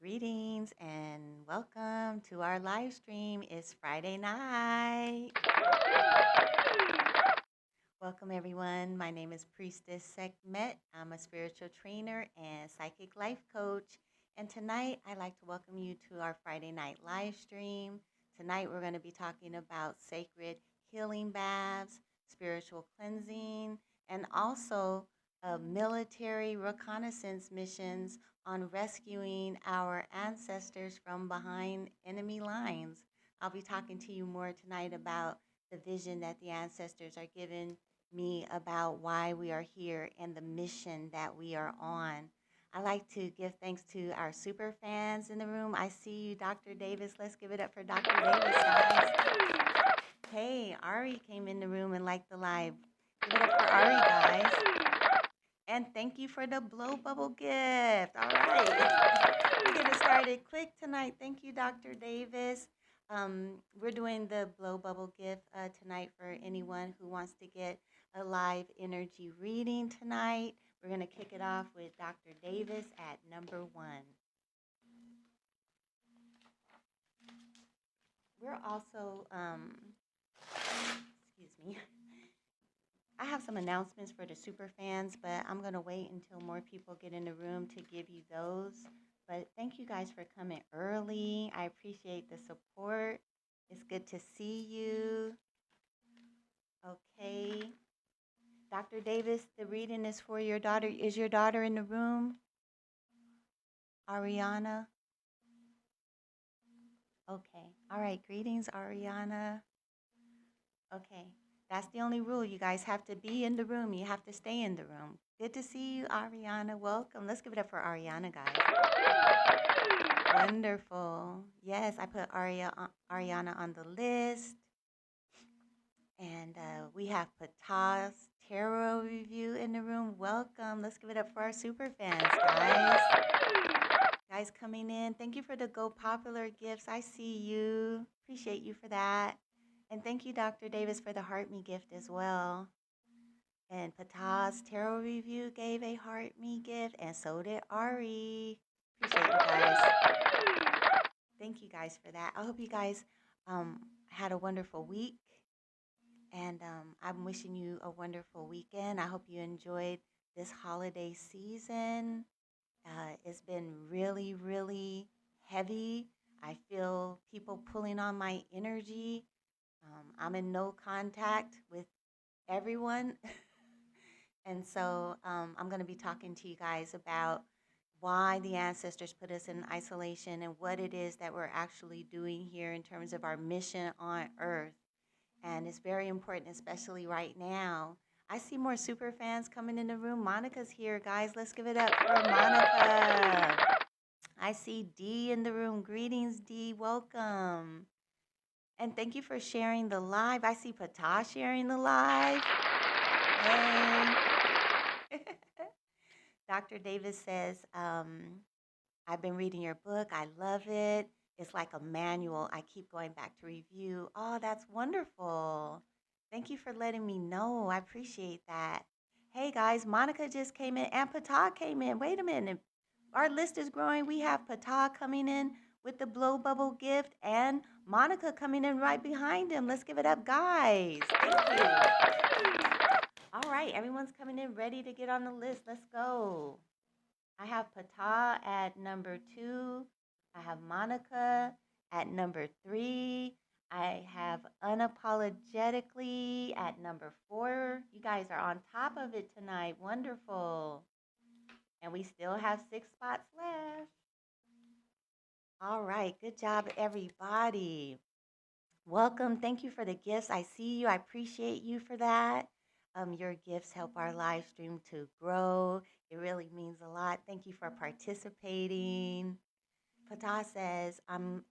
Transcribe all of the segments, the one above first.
Greetings and welcome to our live stream. It's Friday night. Welcome, everyone. My name is Priestess Sekhmet. I'm a spiritual trainer and psychic life coach. And tonight, I'd like to welcome you to our Friday night live stream. Tonight, we're going to be talking about sacred healing baths, spiritual cleansing, and also military reconnaissance missions on rescuing our ancestors from behind enemy lines. I'll be talking to you more tonight about the vision that the ancestors are giving me about why we are here and the mission that we are on. I like to give thanks to our super fans in the room. I see you, Dr. Davis. Let's give it up for Dr. Davis, guys. Hey, Ari came in the room and liked the live. Give it up for Ari, guys. And thank you for the blow bubble gift. All right. We're getting started quick tonight. Thank you, Dr. Davis. We're doing the blow bubble gift tonight for anyone who wants to get a live energy reading tonight. We're going to kick it off with Dr. Davis at number 1. We're also, excuse me, I have some announcements for the super fans, but I'm going to wait until more people get in the room to give you those. But thank you guys for coming early. I appreciate the support. It's good to see you. Okay. Dr. Davis, the reading is for your daughter. Is your daughter in the room? Ariana? Okay. All right. Greetings, Ariana. Okay. That's the only rule. You guys have to be in the room. You have to stay in the room. Good to see you, Ariana. Welcome. Let's give it up for Ariana, guys. Wonderful. Yes, I put Ariana on the list. And we have Patah's Tarot Review in the room. Welcome. Let's give it up for our super fans, guys. Guys coming in. Thank you for the Go Popular gifts. I see you. Appreciate you for that. And thank you, Dr. Davis, for the Heart Me gift as well. And Patah's Tarot Review gave a Heart Me gift, and so did Ari. Appreciate you guys. Thank you guys for that. I hope you guys had a wonderful week. And I'm wishing you a wonderful weekend. I hope you enjoyed this holiday season. It's been really, really heavy. I feel people pulling on my energy. I'm in no contact with everyone. And so I'm going to be talking to you guys about why the ancestors put us in isolation and what it is that we're actually doing here in terms of our mission on Earth. And it's very important, especially right now. I see more super fans coming in the room. Monica's here, guys. Let's give it up for Monica. I see Dee in the room. Greetings, Dee. Welcome. And thank you for sharing the live. I see Patah sharing the live. Hey. Dr. Davis says, I've been reading your book. I love it. It's like a manual. I keep going back to review. Oh, that's wonderful. Thank you for letting me know. I appreciate that. Hey, guys, Monica just came in and Patah came in. Wait a minute. Our list is growing. We have Patah coming in with the blow bubble gift and Monica coming in right behind him. Let's give it up, guys. Thank you. All right, everyone's coming in ready to get on the list. Let's go. I have Patah at number 2. I have Monica at number 3. I have Unapologetically at number 4. You guys are on top of it tonight. Wonderful. And we still have 6 spots left. All right. Good job, everybody. Welcome. Thank you for the gifts. I see you. I appreciate you for that. Your gifts help our live stream to grow. It really means a lot. Thank you for participating. Patah says, I'm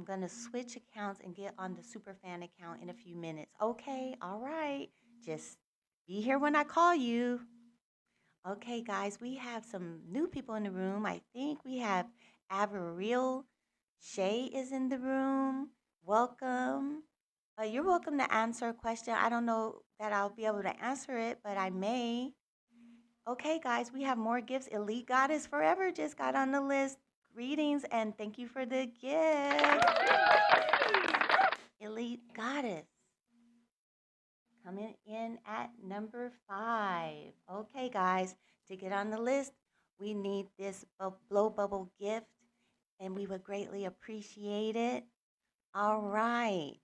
going to switch accounts and get on the Superfan account in a few minutes. Okay, all right. Just be here when I call you. Okay, guys, we have some new people in the room. I think we have Averill Shay is in the room. Welcome. You're welcome to answer a question. I don't know that I'll be able to answer it, but I may. Okay, guys, we have more gifts. Elite Goddess Forever just got on the list. Greetings and thank you for the gift. Elite Goddess. Coming in at number 5. Okay, guys, to get on the list, we need this blow bubble gift, and we would greatly appreciate it. All right.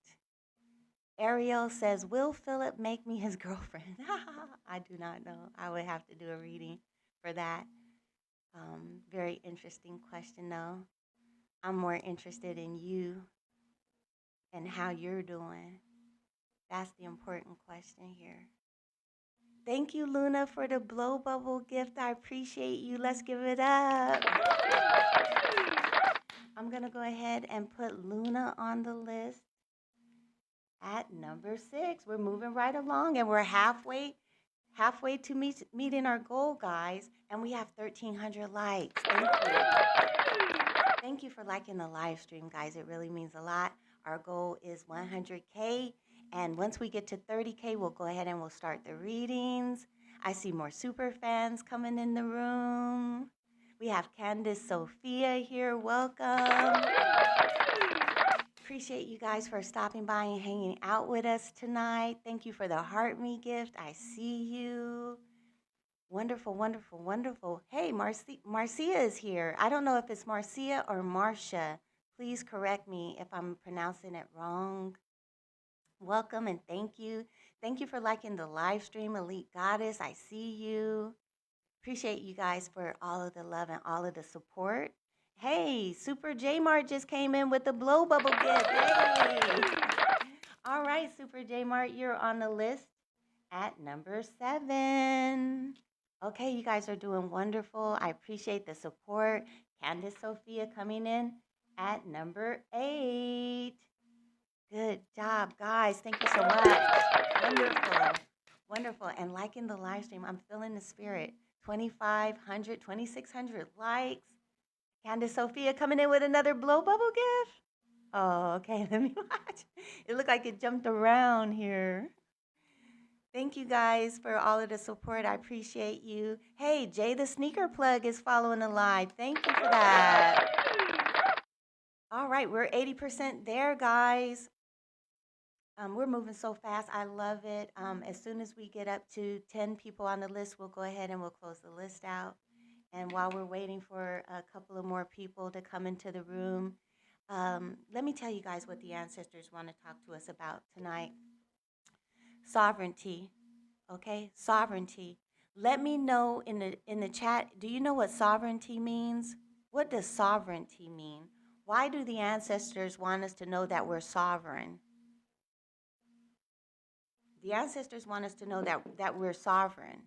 Ariel says, will Philip make me his girlfriend? I do not know. I would have to do a reading for that. Very interesting question, though. I'm more interested in you and how you're doing. That's the important question here. Thank you, Luna, for the blow bubble gift. I appreciate you. Let's give it up. I'm going to go ahead and put Luna on the list at number 6. We're moving right along, and we're halfway to meeting our goal, guys, and we have 1,300 likes. Thank you. Thank you for liking the live stream, guys. It really means a lot. Our goal is 100K, and once we get to 30K, we'll go ahead and we'll start the readings. I see more super fans coming in the room. We have Candace Sophia here. Welcome. Appreciate you guys for stopping by and hanging out with us tonight. Thank you for the Heart Me gift. I see you. Wonderful, wonderful, wonderful. Hey, Marcia is here. I don't know if it's Marcia or Marcia. Please correct me if I'm pronouncing it wrong. Welcome and thank you. Thank you for liking the live stream, Elite Goddess. I see you. Appreciate you guys for all of the love and all of the support. Hey, Super J Mart just came in with the blow bubble gift. Hey. All right, Super J Mart, you're on the list at number 7. Okay, you guys are doing wonderful. I appreciate the support. Candace Sophia coming in at number 8. Good job, guys. Thank you so much. Wonderful. Wonderful. And liking the live stream, I'm feeling the spirit. 2,500, 2,600 likes. Candace Sophia coming in with another blow bubble gift. Oh, okay. Let me watch. It looked like it jumped around here. Thank you guys for all of the support. I appreciate you. Hey, Jay the Sneaker Plug is following the live. Thank you for that. All right, we're 80% there, guys. We're moving so fast. I love it. As soon as we get up to 10 people on the list, we'll go ahead and we'll close the list out. And while we're waiting for a couple of more people to come into the room, let me tell you guys what the ancestors want to talk to us about tonight. Sovereignty, okay? Sovereignty. Let me know in the chat, do you know what sovereignty means? What does sovereignty mean? Why do the ancestors want us to know that we're sovereign? The ancestors want us to know that we're sovereign,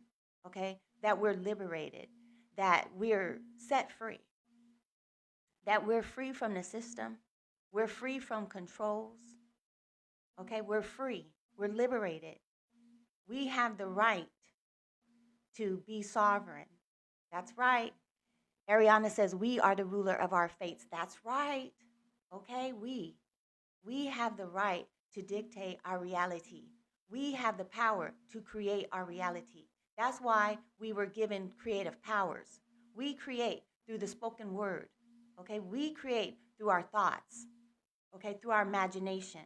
okay? That we're liberated, that we're set free, that we're free from the system, we're free from controls, okay? We're free, we're liberated. We have the right to be sovereign. That's right. Ariana says we are the ruler of our fates. That's right, okay? We have the right to dictate our reality. We have the power to create our reality. That's why we were given creative powers. We create through the spoken word, okay? We create through our thoughts, okay? Through our imagination.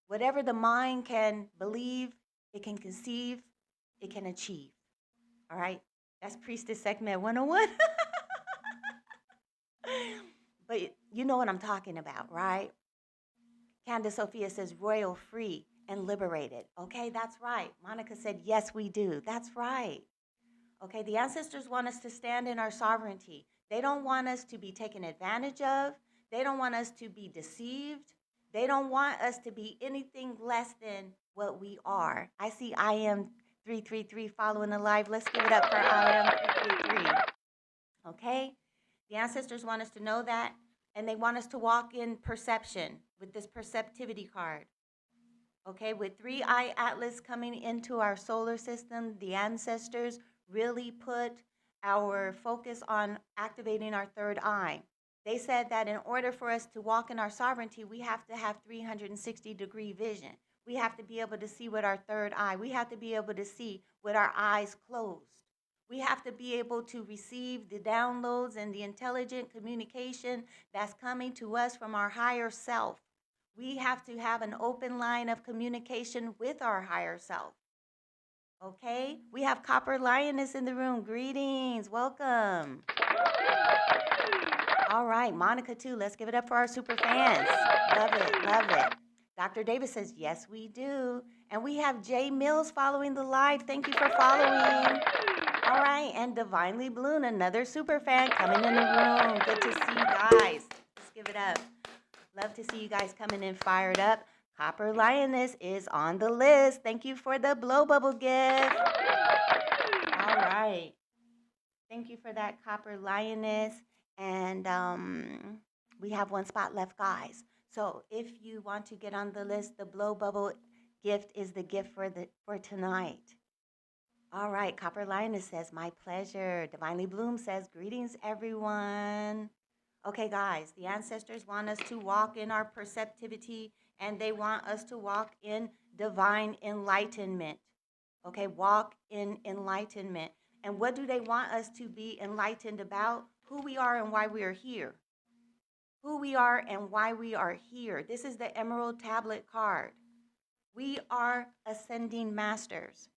Whatever the mind can believe, it can conceive, it can achieve, all right? That's Priestess Sekhmet 101. But you know what I'm talking about, right? Candace Sophia says royal free and liberated. Okay, that's right. Monica said, yes, we do. That's right. Okay, the ancestors want us to stand in our sovereignty. They don't want us to be taken advantage of. They don't want us to be deceived. They don't want us to be anything less than what we are. I see I am 333 following the live. Let's give it up for I am 333. Okay, the ancestors want us to know that, and they want us to walk in perception with this perceptivity card. Okay, with 3-eye atlas coming into our solar system, the ancestors really put our focus on activating our third eye. They said that in order for us to walk in our sovereignty, we have to have 360-degree vision. We have to be able to see with our third eye. We have to be able to see with our eyes closed. We have to be able to receive the downloads and the intelligent communication that's coming to us from our higher self. We have to have an open line of communication with our higher self. Okay? We have Copper Lioness in the room. Greetings. Welcome. All right, Monica too. Let's give it up for our super fans. Love it, love it. Dr. Davis says, yes, we do. And we have Jay Mills following the live. Thank you for following. All right, and Divinely Bloom, another super fan coming in the room. Good to see you guys. Let's give it up. Love to see you guys coming in fired up. Copper Lioness is on the list. Thank you for the blow bubble gift. All right. Thank you for that, Copper Lioness. And we have one spot left, guys. So if you want to get on the list, the blow bubble gift is the gift for tonight. All right, Copper Lioness says, my pleasure. Divinely Bloom says, greetings, everyone. Okay, guys, the ancestors want us to walk in our perceptivity, and they want us to walk in divine enlightenment. Okay, walk in enlightenment. And what do they want us to be enlightened about? Who we are and why we are here. Who we are and why we are here. This is the Emerald Tablet card. We are ascending masters.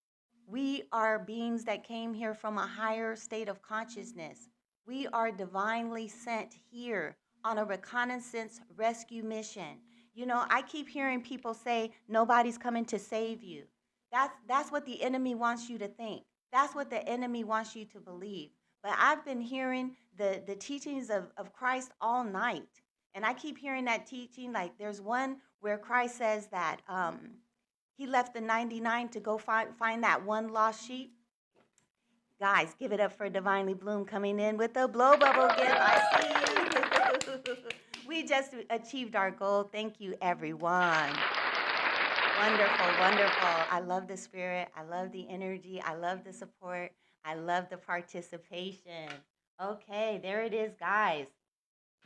We are beings that came here from a higher state of consciousness. We are divinely sent here on a reconnaissance rescue mission. You know, I keep hearing people say, nobody's coming to save you. That's what the enemy wants you to think. That's what the enemy wants you to believe. But I've been hearing the teachings of Christ all night. And I keep hearing that teaching, like there's one where Christ says that he left the 99 to go find that one lost sheep. Guys, give it up for Divinely Bloom coming in with the blow bubble gift. I see. We just achieved our goal. Thank you, everyone. Wonderful, wonderful. I love the spirit. I love the energy. I love the support. I love the participation. Okay, there it is, guys.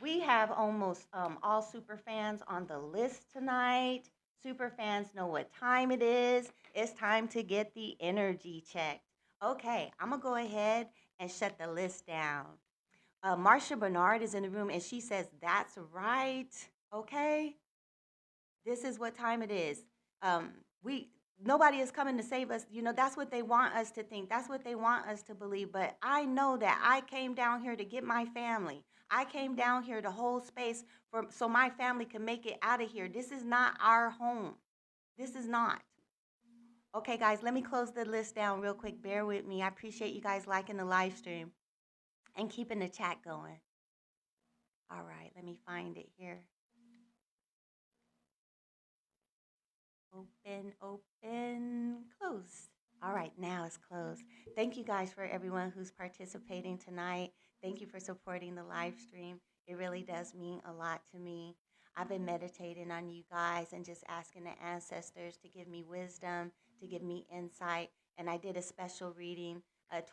We have almost all super fans on the list tonight. Super fans know what time it is. It's time to get the energy checked. Okay, I'm going to go ahead and shut the list down. Marcia Bernard is in the room, and she says, that's right. Okay? This is what time it is. Nobody is coming to save us. You know, that's what they want us to think. That's what they want us to believe. But I know that I came down here to get my family. I came down here to hold space so my family can make it out of here. This is not our home. This is not. Okay, guys, let me close the list down real quick. Bear with me. I appreciate you guys liking the live stream and keeping the chat going. All right, let me find it here. Open, open, close. All right, now it's closed. Thank you guys for everyone who's participating tonight. Thank you for supporting the live stream. It really does mean a lot to me. I've been meditating on you guys and just asking the ancestors to give me wisdom, to give me insight. And I did a special reading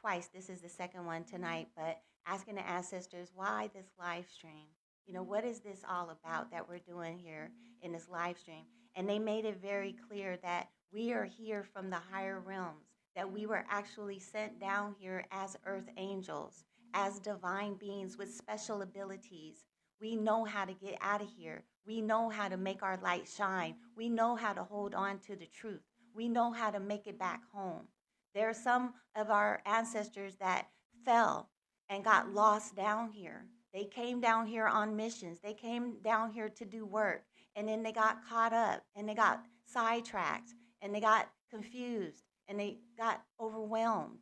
twice. This is the second one tonight, but asking the ancestors, why this live stream? You know, what is this all about that we're doing here in this live stream? And they made it very clear that we are here from the higher realms, that we were actually sent down here as earth angels, as divine beings with special abilities. We know how to get out of here. We know how to make our light shine. We know how to hold on to the truth. We know how to make it back home. There are some of our ancestors that fell and got lost down here. They came down here on missions. They came down here to do work. And then they got caught up and they got sidetracked and they got confused and they got overwhelmed.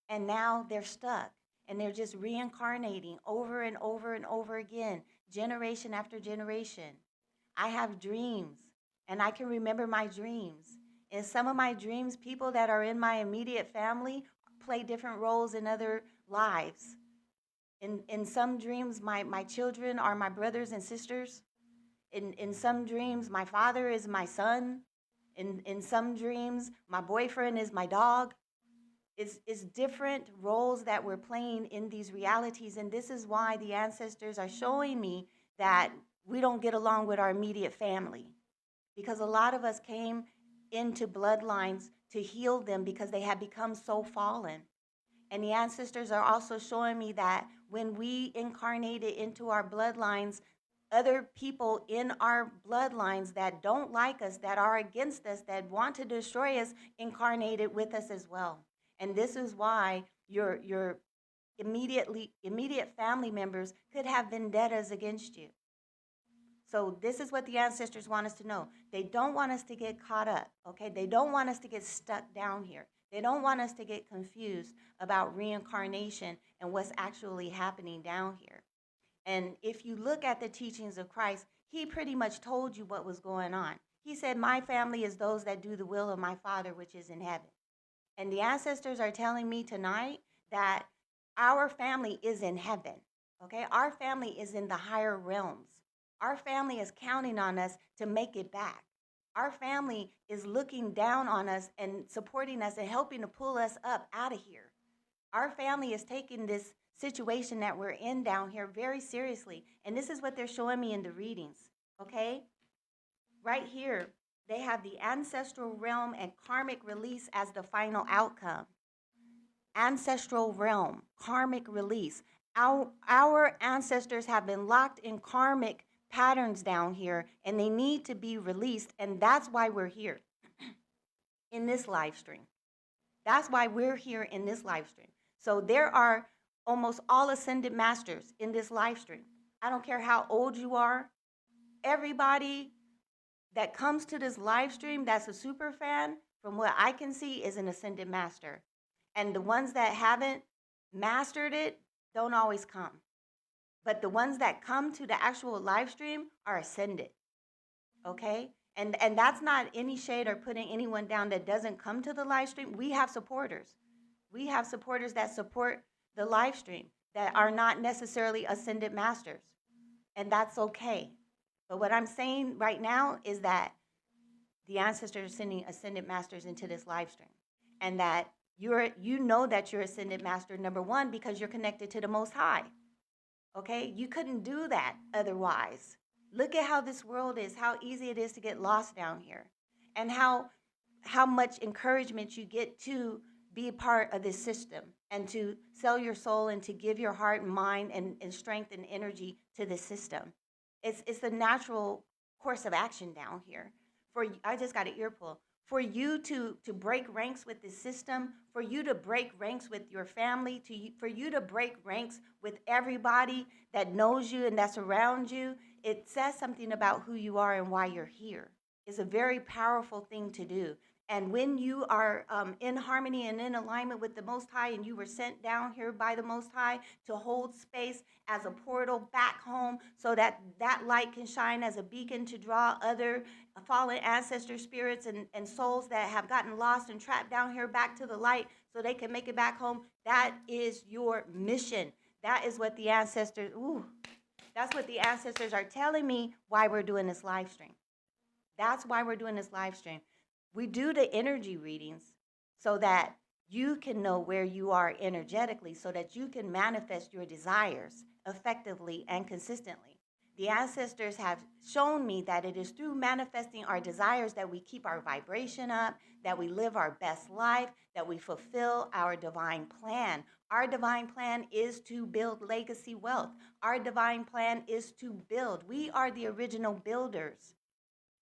And now they're stuck and they're just reincarnating over and over and over again, generation after generation. I have dreams and I can remember my dreams. In some of my dreams, people that are in my immediate family play different roles in other lives. In some dreams, my children are my brothers and sisters. In some dreams, my father is my son. In some dreams, my boyfriend is my dog. It's different roles that we're playing in these realities. And this is why the ancestors are showing me that we don't get along with our immediate family. Because a lot of us came into bloodlines to heal them because they had become so fallen. And the ancestors are also showing me that when we incarnated into our bloodlines, other people in our bloodlines that don't like us, that are against us, that want to destroy us, incarnated with us as well. And this is why your immediate family members could have vendettas against you. So this is what the ancestors want us to know. They don't want us to get caught up, okay? They don't want us to get stuck down here. They don't want us to get confused about reincarnation and what's actually happening down here. And if you look at the teachings of Christ, he pretty much told you what was going on. He said, my family is those that do the will of my Father which is in heaven. And the ancestors are telling me tonight that our family is in heaven, okay? Our family is in the higher realms. Our family is counting on us to make it back. Our family is looking down on us and supporting us and helping to pull us up out of here. Our family is taking this situation that we're in down here very seriously. And this is what they're showing me in the readings, okay? Right here, they have the ancestral realm and karmic release as the final outcome. Ancestral realm, karmic release. Our ancestors have been locked in karmic patterns down here, and they need to be released, and that's why we're here in this live stream. That's why we're here in this live stream. So there are almost all ascended masters in this live stream. I don't care how old you are. Everybody that comes to this live stream that's a super fan, from what I can see, is an ascended master. And the ones that haven't mastered it don't always come. But the ones that come to the actual live stream are ascended, okay? And that's not any shade or putting anyone down that doesn't come to the live stream. We have supporters. We have supporters that support the live stream that are not necessarily ascended masters. And that's okay. But what I'm saying right now is that the ancestors are sending ascended masters into this live stream. And that you know that you're ascended master, number one, because you're connected to the Most High. Okay? You couldn't do that otherwise. Look at how this world is, how easy it is to get lost down here, and how much encouragement you get to be a part of this system and to sell your soul and to give your heart and mind and strength and energy to this system. It's the natural course of action down here. I just got an earful. For you to break ranks with the system, for you to break ranks with your family, for you to break ranks with everybody that knows you and that's around you, it says something about who you are and why you're here. It's a very powerful thing to do. And when you are in harmony and in alignment with the Most High, and you were sent down here by the Most High to hold space as a portal back home so that that light can shine as a beacon to draw other fallen ancestor spirits and souls that have gotten lost and trapped down here back to the light so they can make it back home, that is your mission. That is what the ancestors, that's what the ancestors are telling me why we're doing this live stream. That's why we're doing this live stream. We do the energy readings so that you can know where you are energetically, so that you can manifest your desires effectively and consistently. The ancestors have shown me that it is through manifesting our desires that we keep our vibration up, that we live our best life, that we fulfill our divine plan. Our divine plan is to build legacy wealth. Our divine plan is to build. We are the original builders.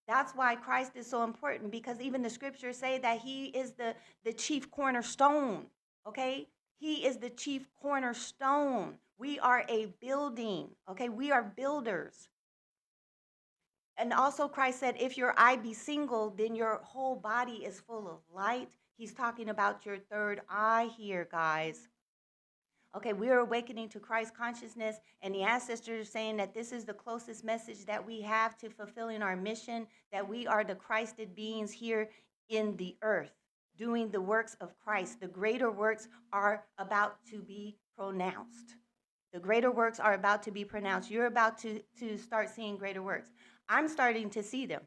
That's why Christ is so important, because even the scriptures say that he is the chief cornerstone, okay? He is the chief cornerstone. We are a building, okay? We are builders. And also Christ said, if your eye be single, then your whole body is full of light. He's talking about your third eye here, guys. Okay, we are awakening to Christ consciousness, and the ancestors are saying that this is the closest message that we have to fulfilling our mission, that we are the Christed beings here in the earth, doing the works of Christ. The greater works are about to be pronounced. The greater works are about to be pronounced. You're about to start seeing greater works. I'm starting to see them.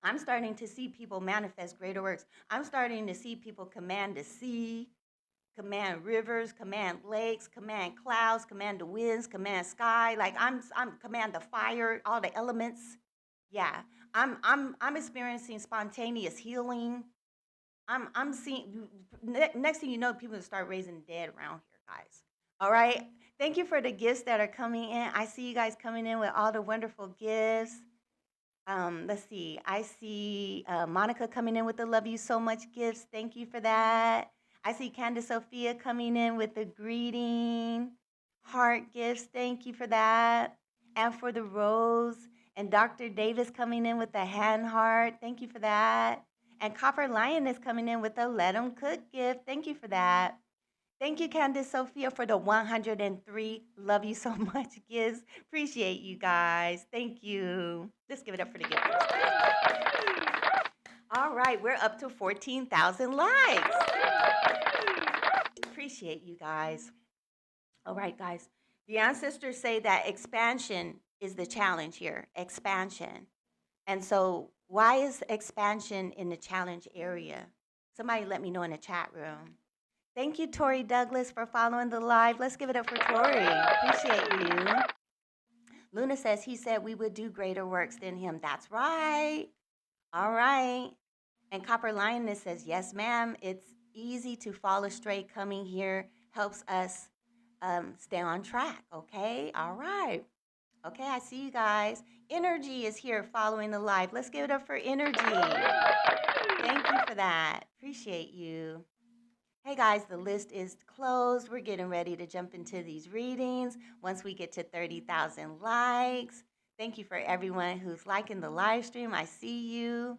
I'm starting to see people manifest greater works. I'm starting to see people command the sea, command rivers, command lakes, command clouds, command the winds, command sky. Like I'm command the fire, all the elements. Yeah, I'm experiencing spontaneous healing. I'm seeing next thing you know, people start raising the dead around here, guys. All right. Thank you for the gifts that are coming in. I see you guys coming in with all the wonderful gifts. Let's see. I see Monica coming in with the love you so much gifts. Thank you for that. I see Candace Sophia coming in with the greeting, heart gifts. Thank you for that. And for the rose. And Dr. Davis coming in with the hand heart. Thank you for that. And Copper Lion is coming in with the let 'em cook gift. Thank you for that. Thank you, Candace Sophia, for the 103 love you so much gifts. Appreciate you guys. Thank you. Let's give it up for the gifters. All right, we're up to 14,000 likes. Appreciate you guys. All right, guys. The ancestors say that expansion is the challenge here. Expansion. And so, why is expansion in the challenge area? Somebody let me know in the chat room. Thank you, Tori Douglas, for following the live. Let's give it up for Tori. Appreciate you. Luna says he said we would do greater works than him. That's right. All right. And Copper Lioness says, yes, ma'am. It's easy to fall astray. Coming here helps us stay on track. Okay. All right. Okay. I see you guys. Energy is here following the live. Let's give it up for Energy. Thank you for that. Appreciate you. Hey guys, the list is closed. We're getting ready to jump into these readings once we get to 30,000 likes. Thank you for everyone who's liking the live stream. I see you.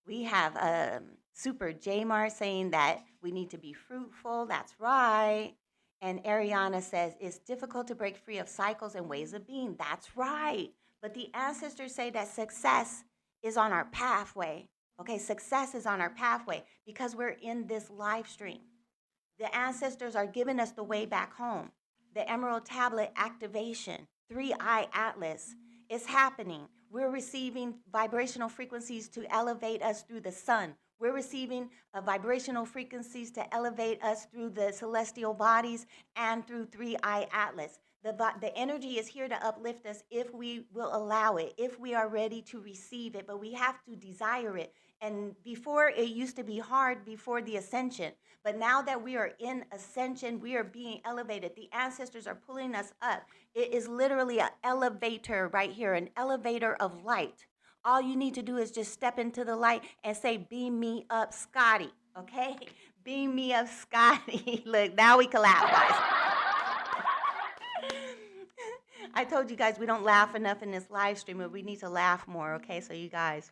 We have Super Jamar saying that we need to be fruitful. That's right. And Ariana says it's difficult to break free of cycles and ways of being. That's right. But the ancestors say that success is on our pathway. Okay, success is on our pathway because we're in this live stream. The ancestors are giving us the way back home. The Emerald Tablet activation, 3-Eye Atlas, is happening. We're receiving vibrational frequencies to elevate us through the sun. We're receiving vibrational frequencies to elevate us through the celestial bodies and through 3-Eye Atlas. The energy is here to uplift us if we will allow it, if we are ready to receive it, but we have to desire it. And before, it used to be hard before the ascension. But now that we are in ascension, we are being elevated. The ancestors are pulling us up. It is literally an elevator right here, an elevator of light. All you need to do is just step into the light and say, beam me up, Scotty. Okay? Beam me up, Scotty. Look, now we can laugh, guys. I told you guys we don't laugh enough in this live stream, but we need to laugh more, okay? So you guys.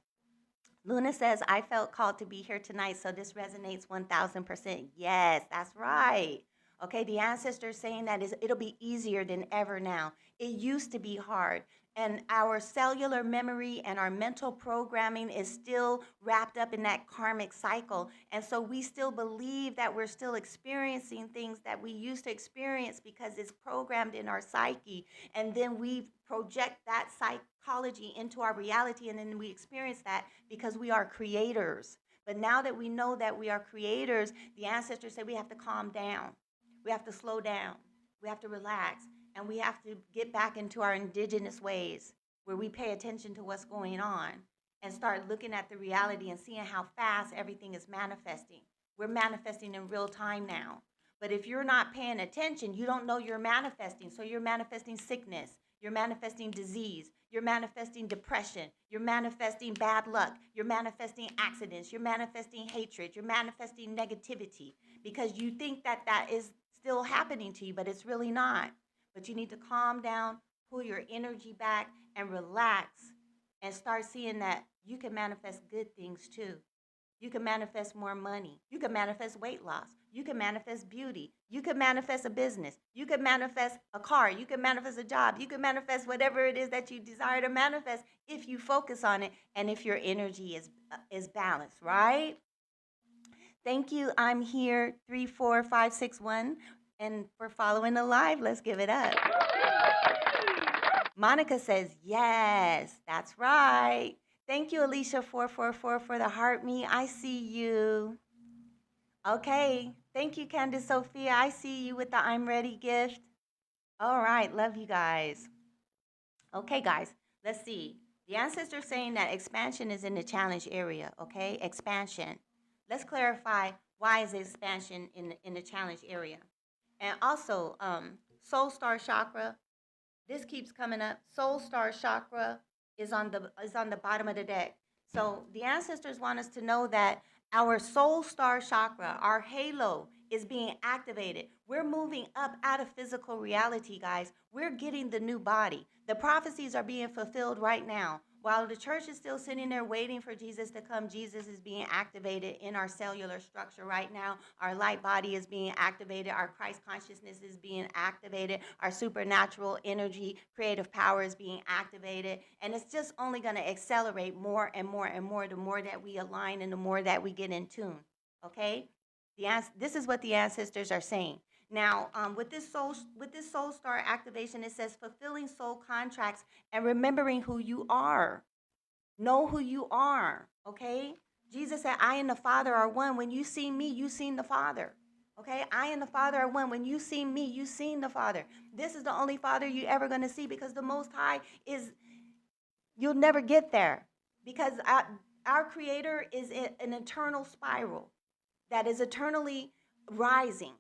Luna says, I felt called to be here tonight, so this resonates 1,000%. Yes, that's right. Okay, the ancestors saying that it'll be easier than ever now. It used to be hard. And our cellular memory and our mental programming is still wrapped up in that karmic cycle. And so we still believe that we're still experiencing things that we used to experience because it's programmed in our psyche. And then we project that psychology into our reality, and then we experience that because we are creators. But now that we know that we are creators, the ancestors say we have to calm down. We have to slow down. We have to relax. And we have to get back into our indigenous ways where we pay attention to what's going on and start looking at the reality and seeing how fast everything is manifesting. We're manifesting in real time now. But if you're not paying attention, you don't know you're manifesting. So you're manifesting sickness. You're manifesting disease. You're manifesting depression. You're manifesting bad luck. You're manifesting accidents. You're manifesting hatred. You're manifesting negativity because you think that that is still happening to you, but it's really not. But you need to calm down, pull your energy back, and relax, and start seeing that you can manifest good things too. You can manifest more money. You can manifest weight loss. You can manifest beauty. You can manifest a business. You can manifest a car. You can manifest a job. You can manifest whatever it is that you desire to manifest if you focus on it and if your energy is balanced, right? Thank you. I'm here, 34561. And for following the live, let's give it up. Monica says, yes, that's right. Thank you, Alicia444, for the heart me. I see you. Okay. Thank you, Candace Sophia. I see you with the I'm ready gift. All right. Love you guys. Okay, guys. Let's see. The ancestors saying that expansion is in the challenge area. Okay. Expansion. let's clarify why is the expansion in the challenge area. And also, soul star chakra, this keeps coming up. Soul star chakra is on the bottom of the deck. So the ancestors want us to know that our soul star chakra, our halo, is being activated. We're moving up out of physical reality, guys. We're getting the new body. The prophecies are being fulfilled right now. While the church is still sitting there waiting for Jesus to come, Jesus is being activated in our cellular structure right now. Our light body is being activated. Our Christ consciousness is being activated. Our supernatural energy, creative power is being activated. And it's just only going to accelerate more and more and more the more that we align and the more that we get in tune. Okay? This is what the ancestors are saying. Now, with this soul star activation, it says fulfilling soul contracts and remembering who you are. Know who you are, okay? Jesus said, I and the Father are one. When you see me, you seen the Father. Okay? I and the Father are one. When you see me, you seen the Father. This is the only Father you ever going to see, because the Most High is, you'll never get there, because our Creator is in an eternal spiral that is eternally rising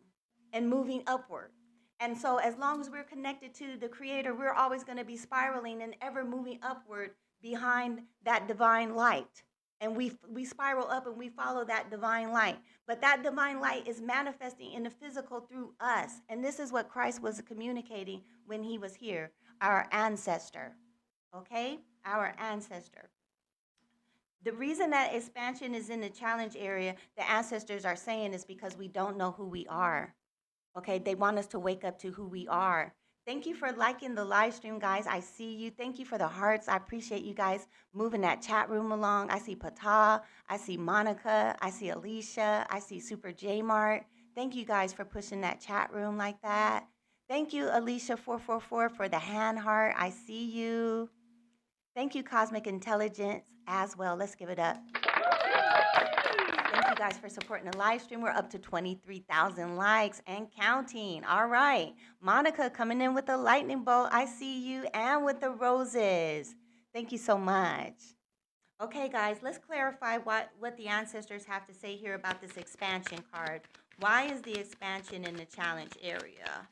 and moving upward. And so as long as we're connected to the Creator, we're always going to be spiraling and ever moving upward behind that divine light. And we spiral up and we follow that divine light. But that divine light is manifesting in the physical through us. And this is what Christ was communicating when he was here, our ancestor. Okay? Our ancestor. The reason that expansion is in the challenge area, the ancestors are saying, is because we don't know who we are. Okay, they want us to wake up to who we are. Thank you for liking the live stream, guys. I see you. Thank you for the hearts. I appreciate you guys moving that chat room along. I see Pata. I see Monica. I see Alicia. I see Super J Mart. Thank you guys for pushing that chat room like that. Thank you, Alicia444, for the hand heart. I see you. Thank you, Cosmic Intelligence, as well. Let's give it up. Thank you guys for supporting the live stream. We're up to 23,000 likes and counting. All right. Monica coming in with the lightning bolt. I see you. And with the roses. Thank you so much. Okay, guys, let's clarify what the ancestors have to say here about this expansion card. Why is the expansion in the challenge area?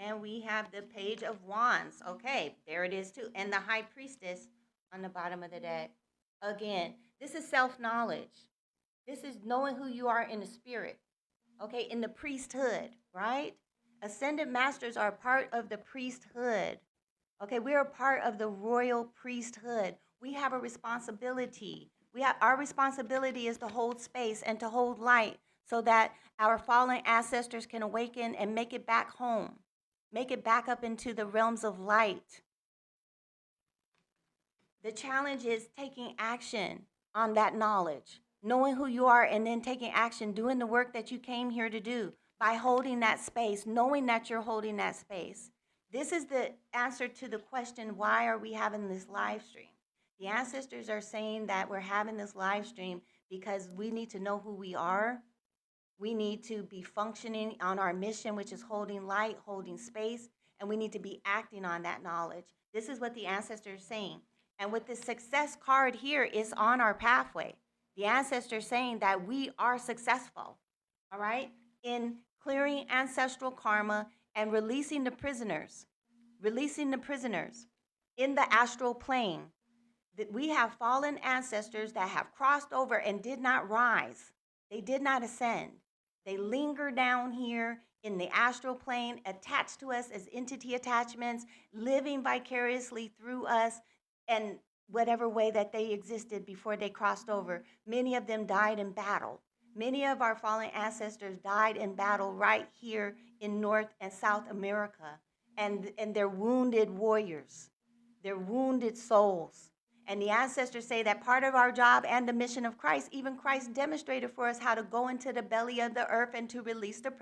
And we have the Page of Wands. Okay, there it is too. And the High Priestess on the bottom of the deck. Again, this is self-knowledge. This is knowing who you are in the spirit. Okay, in the priesthood, right? Ascended Masters are part of the priesthood. Okay, we're a part of the royal priesthood. We have a responsibility. Our responsibility is to hold space and to hold light so that our fallen ancestors can awaken and make it back home. Make it back up into the realms of light. The challenge is taking action on that knowledge, knowing who you are, and then taking action, doing the work that you came here to do by holding that space, knowing that you're holding that space. This is the answer to the question, why are we having this live stream? The ancestors are saying that we're having this live stream because we need to know who we are. We need to be functioning on our mission, which is holding light, holding space, and we need to be acting on that knowledge. This is what the ancestors are saying. And with the success card here is on our pathway. The ancestors saying that we are successful, all right, in clearing ancestral karma and releasing the prisoners in the astral plane. That we have fallen ancestors that have crossed over and did not rise. They did not ascend. They linger down here in the astral plane, attached to us as entity attachments, living vicariously through us, and whatever way that they existed before they crossed over. Many of them died in battle. Many of our fallen ancestors died in battle right here in North and South America. And they're wounded warriors. They're wounded souls. And the ancestors say that part of our job and the mission of Christ, even Christ demonstrated for us how to go into the belly of the earth and to release the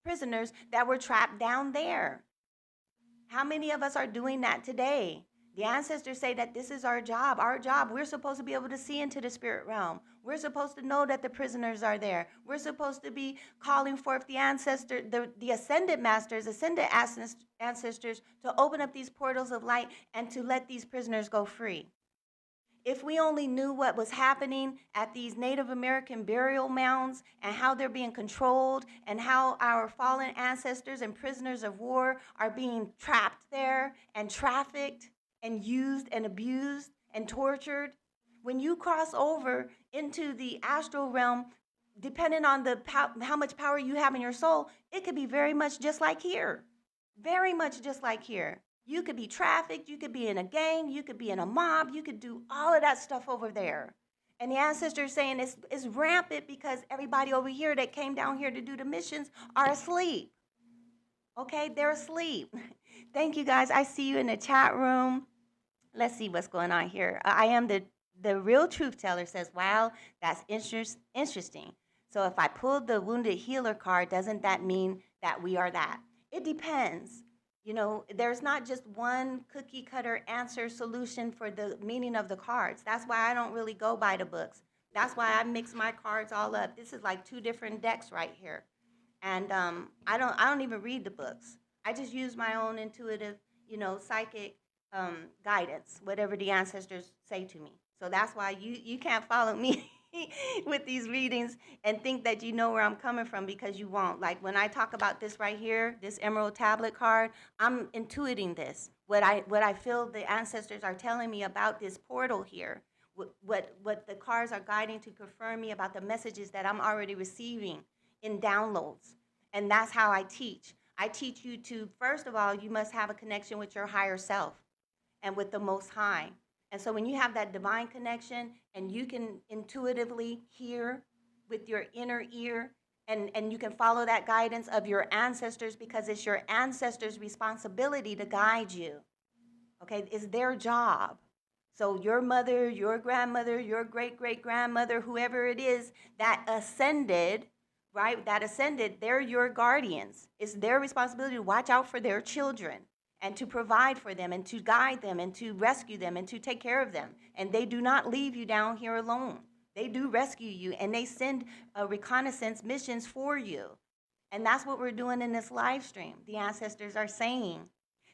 prisoners that were trapped down there. How many of us are doing that today? The ancestors say that this is our job, our job. We're supposed to be able to see into the spirit realm. We're supposed to know that the prisoners are there. We're supposed to be calling forth the the ascended masters, ascended ancestors to open up these portals of light and to let these prisoners go free. If we only knew what was happening at these Native American burial mounds and how they're being controlled and how our fallen ancestors and prisoners of war are being trapped there and trafficked and used and abused and tortured. When you cross over into the astral realm, depending on how much power you have in your soul, it could be very much just like here. Very much just like here. You could be trafficked, you could be in a gang, you could be in a mob, you could do all of that stuff over there. And the ancestors saying it's rampant because everybody over here that came down here to do the missions are asleep. Okay, they're asleep. Thank you guys. I see you in the chat room. Let's see what's going on here. I am the real truth teller says, wow, that's interesting. So if I pulled the wounded healer card, doesn't that mean that we are that? It depends. You know, there's not just one cookie cutter answer solution for the meaning of the cards. That's why I don't really go by the books. That's why I mix my cards all up. This is like 2 different decks right here. And I don't even read the books. I just use my own intuitive, psychic guidance, whatever the ancestors say to me. So that's why you can't follow me with these readings and think that you know where I'm coming from, because you won't. Like when I talk about this right here, this emerald tablet card, I'm intuiting this. What I feel the ancestors are telling me about this portal here, what the cards are guiding to confirm me about the messages that I'm already receiving in downloads. And that's how I teach. I teach you to, first of all, you must have a connection with your higher self and with the Most High. And so when you have that divine connection and you can intuitively hear with your inner ear, and you can follow that guidance of your ancestors, because it's your ancestors' responsibility to guide you. Okay, it's their job. So your mother, your grandmother, your great-great-grandmother, whoever it is that ascended, right, they're your guardians. It's their responsibility to watch out for their children and to provide for them and to guide them and to rescue them and to take care of them. And they do not leave you down here alone. They do rescue you, and they send reconnaissance missions for you. And that's what we're doing in this live stream. The ancestors are saying.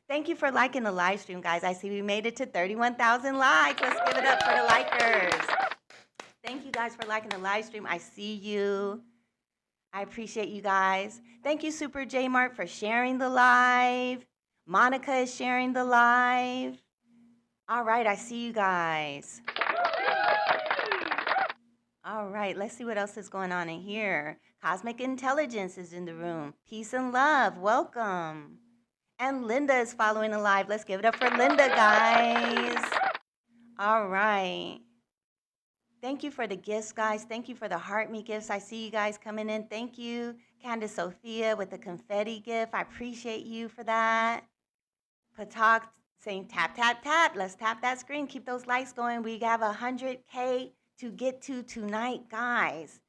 Thank you for liking the live stream, guys. I see we made it to 31,000 likes. Let's give it up for the likers. Thank you guys for liking the live stream. I see you. I appreciate you guys. Thank you, Super J Mart, for sharing the live. Monica is sharing the live. All right, I see you guys. All right, let's see what else is going on in here. Cosmic Intelligence is in the room. Peace and love, welcome. And Linda is following the live. Let's give it up for Linda, guys. All right. Thank you for the gifts, guys. Thank you for the heart me gifts. I see you guys coming in. Thank you, Candace Sophia, with the confetti gift. I appreciate you for that. Patak saying tap, tap, tap. Let's tap that screen. Keep those likes going. We have 100K to get to tonight, guys.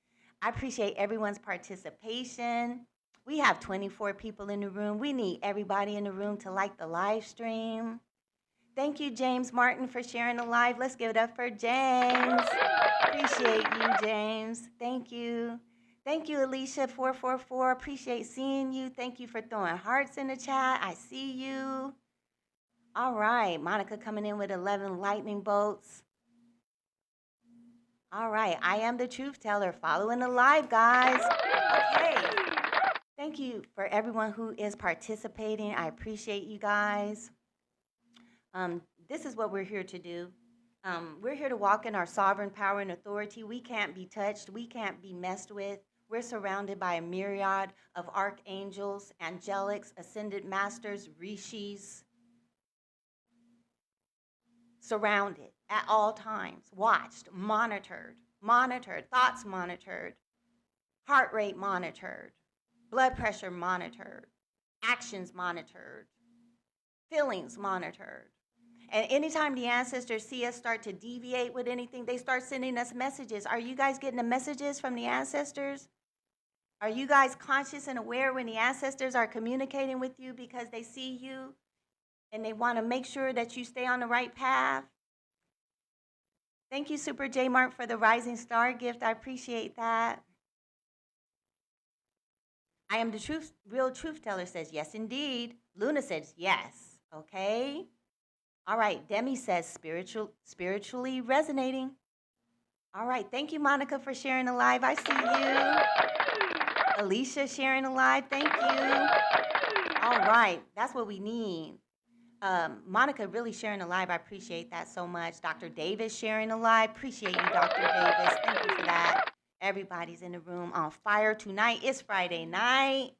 I appreciate everyone's participation. We have 24 people in the room. We need everybody in the room to like the live stream. Thank you, James Martin, for sharing the live. Let's give it up for James. Appreciate you, James. Thank you. Thank you, Alicia444. Appreciate seeing you. Thank you for throwing hearts in the chat. I see you. All right, Monica coming in with 11 lightning bolts. All right, I am the truth teller, following the live, guys. Okay. Thank you for everyone who is participating. I appreciate you guys. This is what we're here to do. We're here to walk in our sovereign power and authority. We can't be touched. We can't be messed with. We're surrounded by a myriad of archangels, angelics, ascended masters, rishis. Surrounded at all times, watched, monitored, thoughts monitored, heart rate monitored, blood pressure monitored, actions monitored, feelings monitored. And anytime the ancestors see us start to deviate with anything, they start sending us messages. Are you guys getting the messages from the ancestors? Are you guys conscious and aware when the ancestors are communicating with you because they see you and they want to make sure that you stay on the right path. Thank you, Super J Mark, for the Rising Star gift. I appreciate that. I am the truth, real truth teller says yes, indeed. Luna says yes. Okay. All right. Demi says spiritually resonating. All right. Thank you, Monica, for sharing the live. I see you. Alicia sharing the live. Thank you. All right. That's what we need. Monica really sharing the live. I appreciate that so much. Dr. Davis sharing the live. Appreciate you, Dr. Davis. Thank you for that. Everybody's in the room on fire tonight. It's Friday night.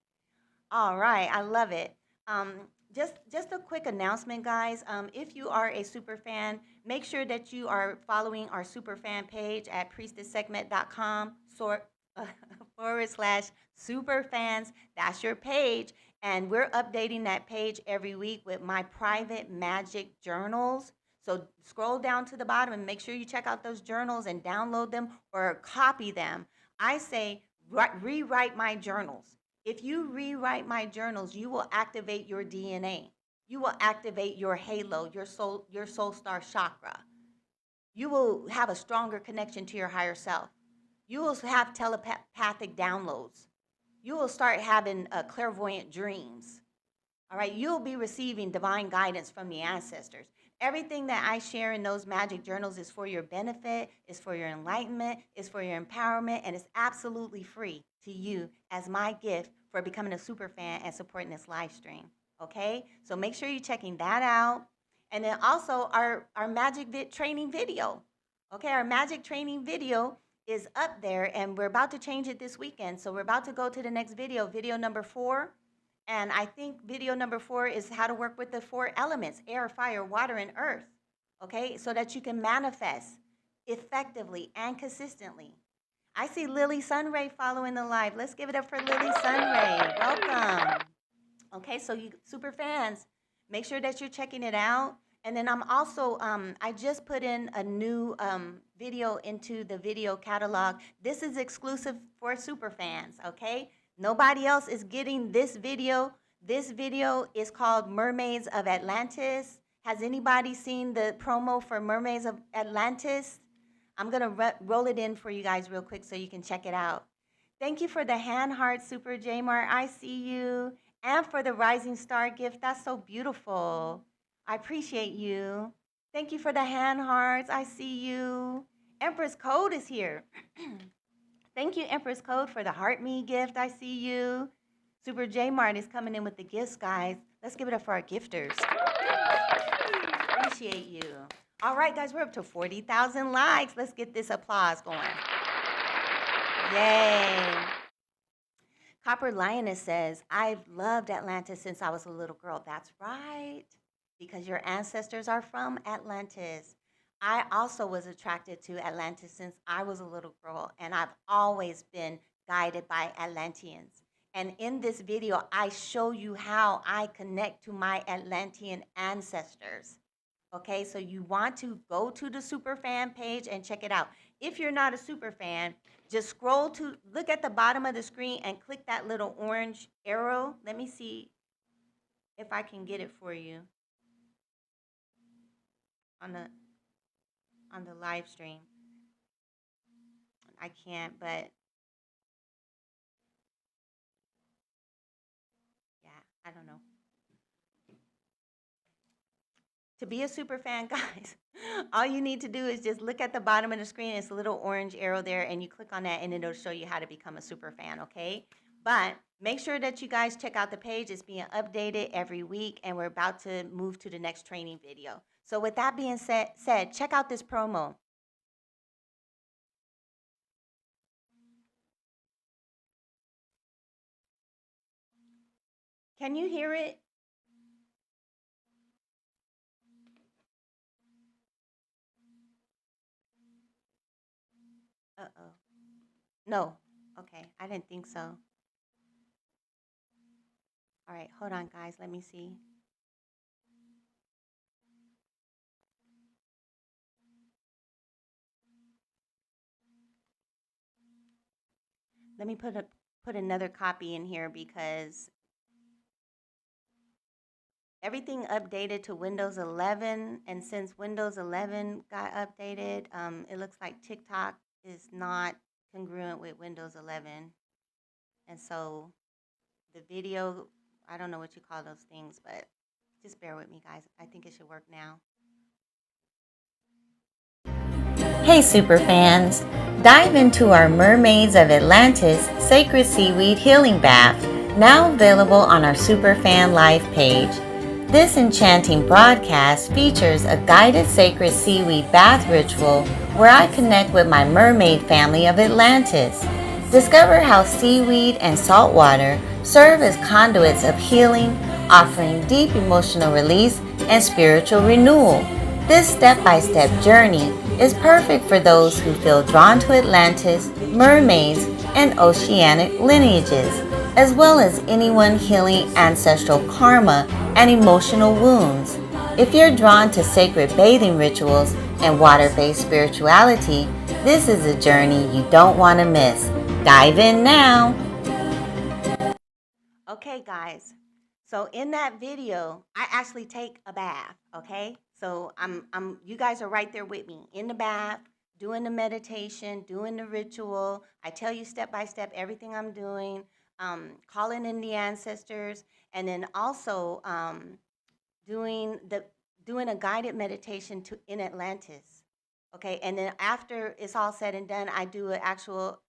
All right, I love it. Um, just a quick announcement, guys. If you are a super fan, make sure that you are following our super fan page at priestesssegment.com /super fans. That's your page. And we're updating that page every week with my private magic journals. So scroll down to the bottom and make sure you check out those journals and download them or copy them. I say rewrite my journals. If you rewrite my journals, you will activate your DNA. You will activate your halo, your soul star chakra. You will have a stronger connection to your higher self. You will have telepathic downloads. You will start having clairvoyant dreams. All right, you'll be receiving divine guidance from the ancestors. Everything that I share in those magic journals is for your benefit, is for your enlightenment, is for your empowerment, and it's absolutely free to you as my gift for becoming a super fan and supporting this live stream. Okay, so make sure you're checking that out. And then also our training video. Okay, our magic training video is up there, and we're about to change it this weekend. So we're about to go to the next video, video number 4. And I think video number 4 is how to work with the 4 elements, air, fire, water, and earth. Okay, so that you can manifest effectively and consistently. I see Lily Sunray following the live. Let's give it up for Lily Sunray. Welcome. Okay, so you super fans, make sure that you're checking it out. And then I'm also, I just put in a new video into the video catalog. This is exclusive for super fans, okay? Nobody else is getting this video. This video is called Mermaids of Atlantis. Has anybody seen the promo for Mermaids of Atlantis? I'm going to roll it in for you guys real quick so you can check it out. Thank you for the hand heart, Super Jamar. I see you. And for the Rising Star gift. That's so beautiful. I appreciate you. Thank you for the hand hearts. I see you. Empress Code is here. Thank you, Empress Code, for the Heart Me gift. I see you. Super J Mart is coming in with the gifts, guys. Let's give it up for our gifters. Appreciate you. All right, guys, we're up to 40,000 likes. Let's get this applause going. Yay. Copper Lioness says, I've loved Atlantis since I was a little girl. That's right, because your ancestors are from Atlantis. I also was attracted to Atlantis since I was a little girl, and I've always been guided by Atlanteans. And in this video, I show you how I connect to my Atlantean ancestors. Okay, so you want to go to the super fan page and check it out. If you're not a super fan, just scroll to, look at the bottom of the screen and click that little orange arrow. Let me see if I can get it for you on the live stream. I can't, but yeah, I don't know. To be a super fan, guys, all you need to do is just look at the bottom of the screen. It's a little orange arrow there, and you click on that, and it'll show you how to become a super fan, okay? But make sure that you guys check out the page. It's being updated every week, and we're about to move to the next training video. So with that being said, check out this promo. Can you hear it? Uh-oh. No. Okay, I didn't think so. All right, hold on, guys. Let me see. Let me put another copy in here because everything updated to Windows 11. And since Windows 11 got updated, it looks like TikTok is not congruent with Windows 11. And so the video, I don't know what you call those things, but just bear with me, guys. I think it should work now. Hey superfans, dive into our Mermaids of Atlantis Sacred Seaweed Healing Bath, now available on our Superfan Live page. This enchanting broadcast features a guided sacred seaweed bath ritual where I connect with my mermaid family of Atlantis. Discover how seaweed and salt water serve as conduits of healing, offering deep emotional release and spiritual renewal. This step-by-step journey is perfect for those who feel drawn to Atlantis, mermaids, and oceanic lineages, as well as anyone healing ancestral karma and emotional wounds. If you're drawn to sacred bathing rituals and water-based spirituality, this is a journey you don't want to miss. Dive in now. Okay, guys. So in that video, I actually take a bath, okay? So you guys are right there with me in the bath, doing the meditation, doing the ritual. I tell you step by step everything I'm doing, calling in the ancestors, and then also doing the doing a guided meditation to in Atlantis. Okay, and then after it's all said and done, I do an actual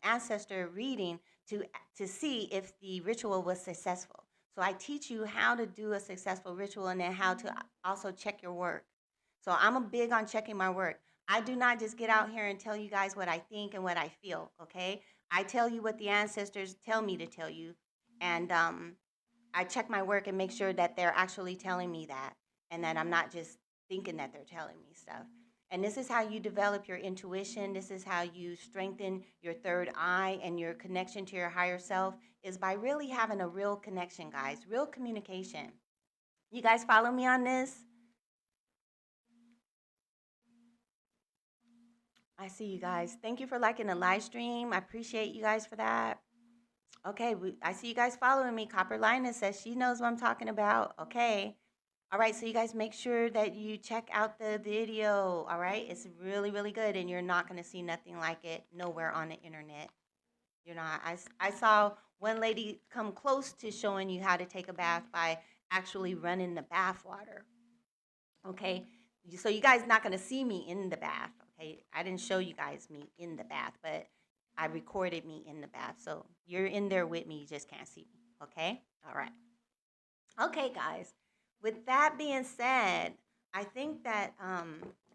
ancestor reading to to see if the ritual was successful. So I teach you how to do a successful ritual and then how to also check your work. So I'm a big on checking my work. I do not just get out here and tell you guys what I think and what I feel. Okay, I tell you what the ancestors tell me to tell you, and I check my work and make sure that they're actually telling me that and that I'm not just thinking that they're telling me stuff. And this is how you develop your intuition. This is how you strengthen your third eye and your connection to your higher self is by really having a real connection, guys, real communication. You guys follow me on this? I see you guys. Thank you for liking the live stream. I appreciate you guys for that. Okay, I see you guys following me. Copper Lina says she knows what I'm talking about. Okay. All right, so you guys make sure that you check out the video. All right, it's really, really good, and you're not going to see nothing like it nowhere on the internet. You're not. I saw one lady come close to showing you how to take a bath by actually running the bath water. Okay, so you guys not going to see me in the bath. Okay, I didn't show you guys me in the bath, but I recorded me in the bath. So you're in there with me, you just can't see me. Okay, all right. Okay, guys. With that being said, I think that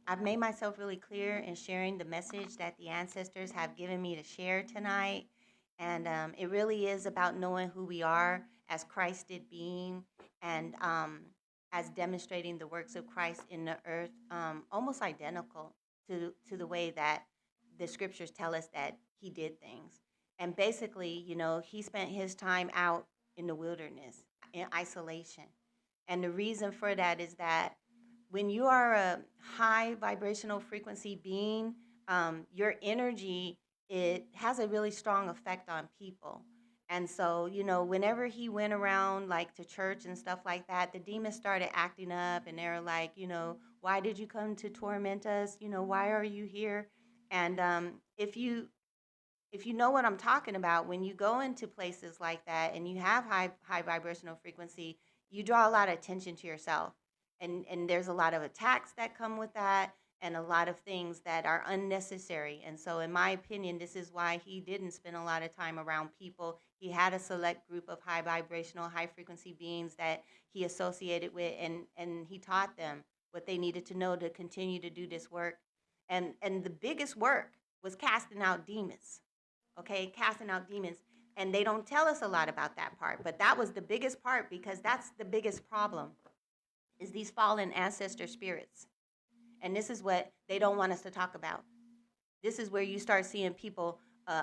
I've made myself really clear in sharing the message that the ancestors have given me to share tonight. And it really is about knowing who we are as Christed being and as demonstrating the works of Christ in the earth, almost identical to the way that the scriptures tell us that he did things. And basically, you know, he spent his time out in the wilderness in isolation. And the reason for that is that when you are a high vibrational frequency being, your energy, it has a really strong effect on people. And so, you know, whenever he went around like to church and stuff like that, the demons started acting up and they're like, you know, why did you come to torment us? You know, why are you here? And if you know what I'm talking about, when you go into places like that and you have high vibrational frequency, you draw a lot of attention to yourself. And there's a lot of attacks that come with that and a lot of things that are unnecessary. And so in my opinion, this is why he didn't spend a lot of time around people. He had a select group of high vibrational, high frequency beings that he associated with and he taught them what they needed to know to continue to do this work. And the biggest work was casting out demons. Okay, casting out demons. And they don't tell us a lot about that part, but that was the biggest part because that's the biggest problem is these fallen ancestor spirits. And this is what they don't want us to talk about. This is where you start seeing people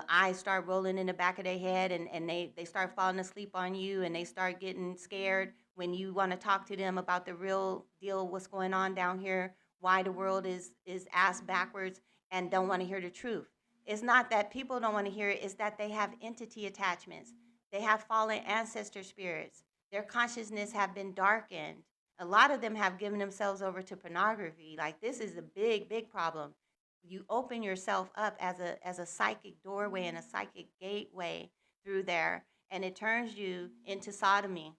eyes start rolling in the back of their head and they start falling asleep on you and they start getting scared when you want to talk to them about the real deal, what's going on down here, why the world is ass backwards and don't want to hear the truth. It's not that people don't want to hear it, it's that they have entity attachments. They have fallen ancestor spirits. Their consciousness have been darkened. A lot of them have given themselves over to pornography. Like, this is a big, big problem. You open yourself up as a psychic doorway and a psychic gateway through there, and it turns you into sodomy.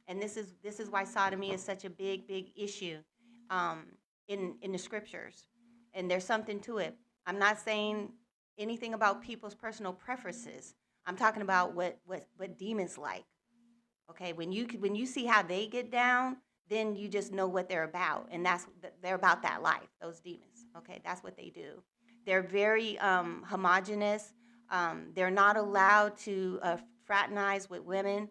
And this is why sodomy is such a big, big issue um, in the scriptures. And there's something to it. I'm not saying anything about people's personal preferences. I'm talking about what demons like. Okay, when you see how they get down, then you just know what they're about, and they're about that life. Those demons. Okay, that's what they do. They're very homogenous. They're not allowed to fraternize with women.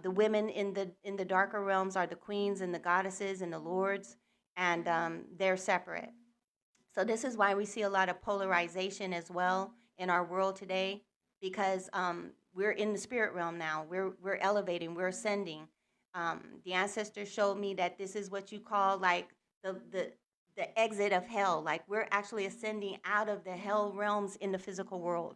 The women in the darker realms are the queens and the goddesses and the lords, and they're separate. So this is why we see a lot of polarization as well in our world today, because we're in the spirit realm now. We're elevating. We're ascending. The ancestors showed me that this is what you call like the exit of hell. Like, we're actually ascending out of the hell realms in the physical world.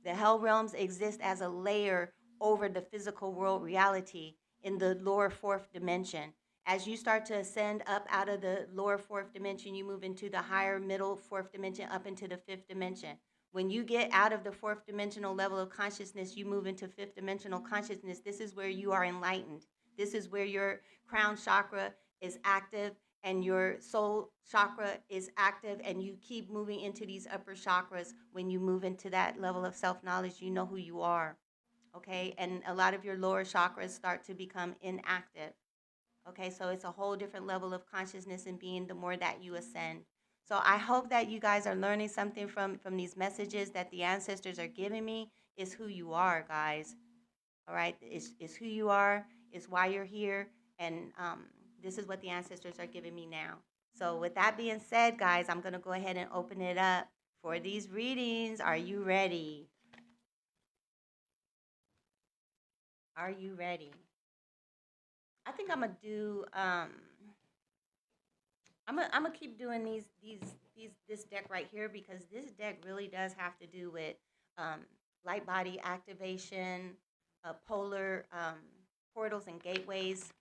The hell realms exist as a layer over the physical world reality in the lower fourth dimension. As you start to ascend up out of the lower fourth dimension, you move into the higher middle fourth dimension, up into the fifth dimension. When you get out of the fourth dimensional level of consciousness, you move into fifth dimensional consciousness. This is where you are enlightened. This is where your crown chakra is active and your soul chakra is active, and you keep moving into these upper chakras. When you move into that level of self-knowledge, you know who you are. Okay, and a lot of your lower chakras start to become inactive. Okay, so it's a whole different level of consciousness and being the more that you ascend. So I hope that you guys are learning something from these messages that the ancestors are giving me. Is who you are, guys. All right, it's who you are, it's why you're here, and this is what the ancestors are giving me now. So with that being said, guys, I'm going to go ahead and open it up for these readings. Are you ready? Are you ready? I think I'm gonna do. I'm gonna keep doing this deck right here, because this deck really does have to do with um, light body activation, polar portals and gateways.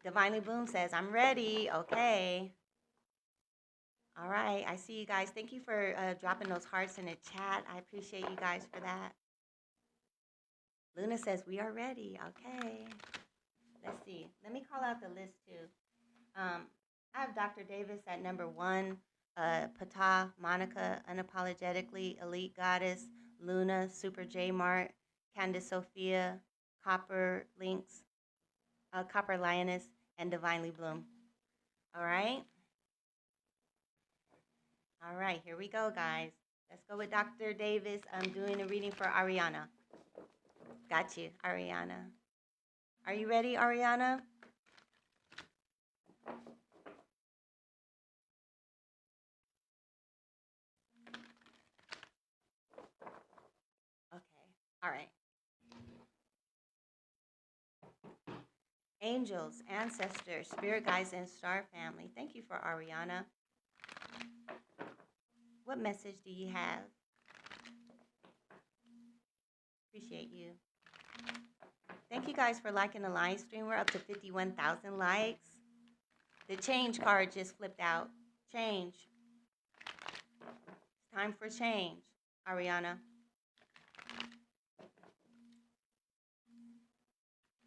Divinely Bloom says, "I'm ready." Okay. All right. I see you guys. Thank you for dropping those hearts in the chat. I appreciate you guys for that. Luna says, "We are ready." Okay. Let's see. Let me call out the list too. I have Dr. Davis at number 1, Pata, Monica, Unapologetically, Elite Goddess, Luna, Super J Mart, Candace Sophia, Copper Links, Copper Lioness, and Divinely Bloom. All right? All right, here we go, guys. Let's go with Dr. Davis. I'm doing a reading for Ariana. Got you, Ariana. Are you ready, Ariana? Okay. All right. Angels, ancestors, spirit guides, and star family. Thank you for Ariana. What message do you have? Appreciate you. Thank you guys for liking the live stream. We're up to 51,000 likes. The change card just flipped out. Change. It's time for change, Ariana.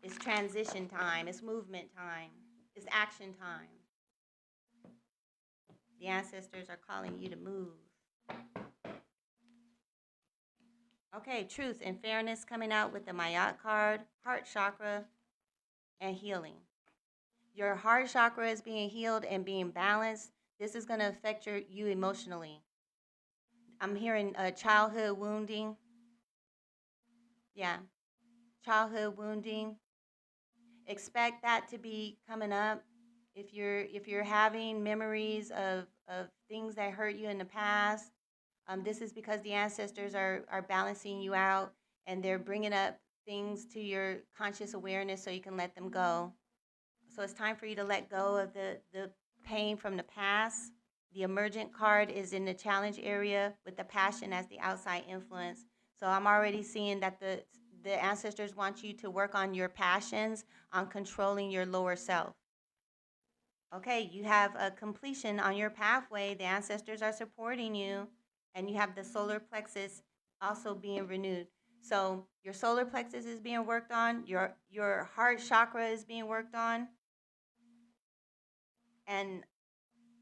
It's transition time. It's movement time. It's action time. The ancestors are calling you to move. Okay, truth and fairness coming out with the Mayat card, heart chakra, and healing. Your heart chakra is being healed and being balanced. This is going to affect you emotionally. I'm hearing childhood wounding. Yeah, childhood wounding. Expect that to be coming up. If you're having memories of things that hurt you in the past, this is because the ancestors are balancing you out, and they're bringing up things to your conscious awareness so you can let them go. So it's time for you to let go of the pain from the past. The emergent card is in the challenge area with the passion as the outside influence. So I'm already seeing that the ancestors want you to work on your passions, on controlling your lower self. Okay, you have a completion on your pathway. The ancestors are supporting you, and you have the solar plexus also being renewed. So your solar plexus is being worked on. Your heart chakra is being worked on, and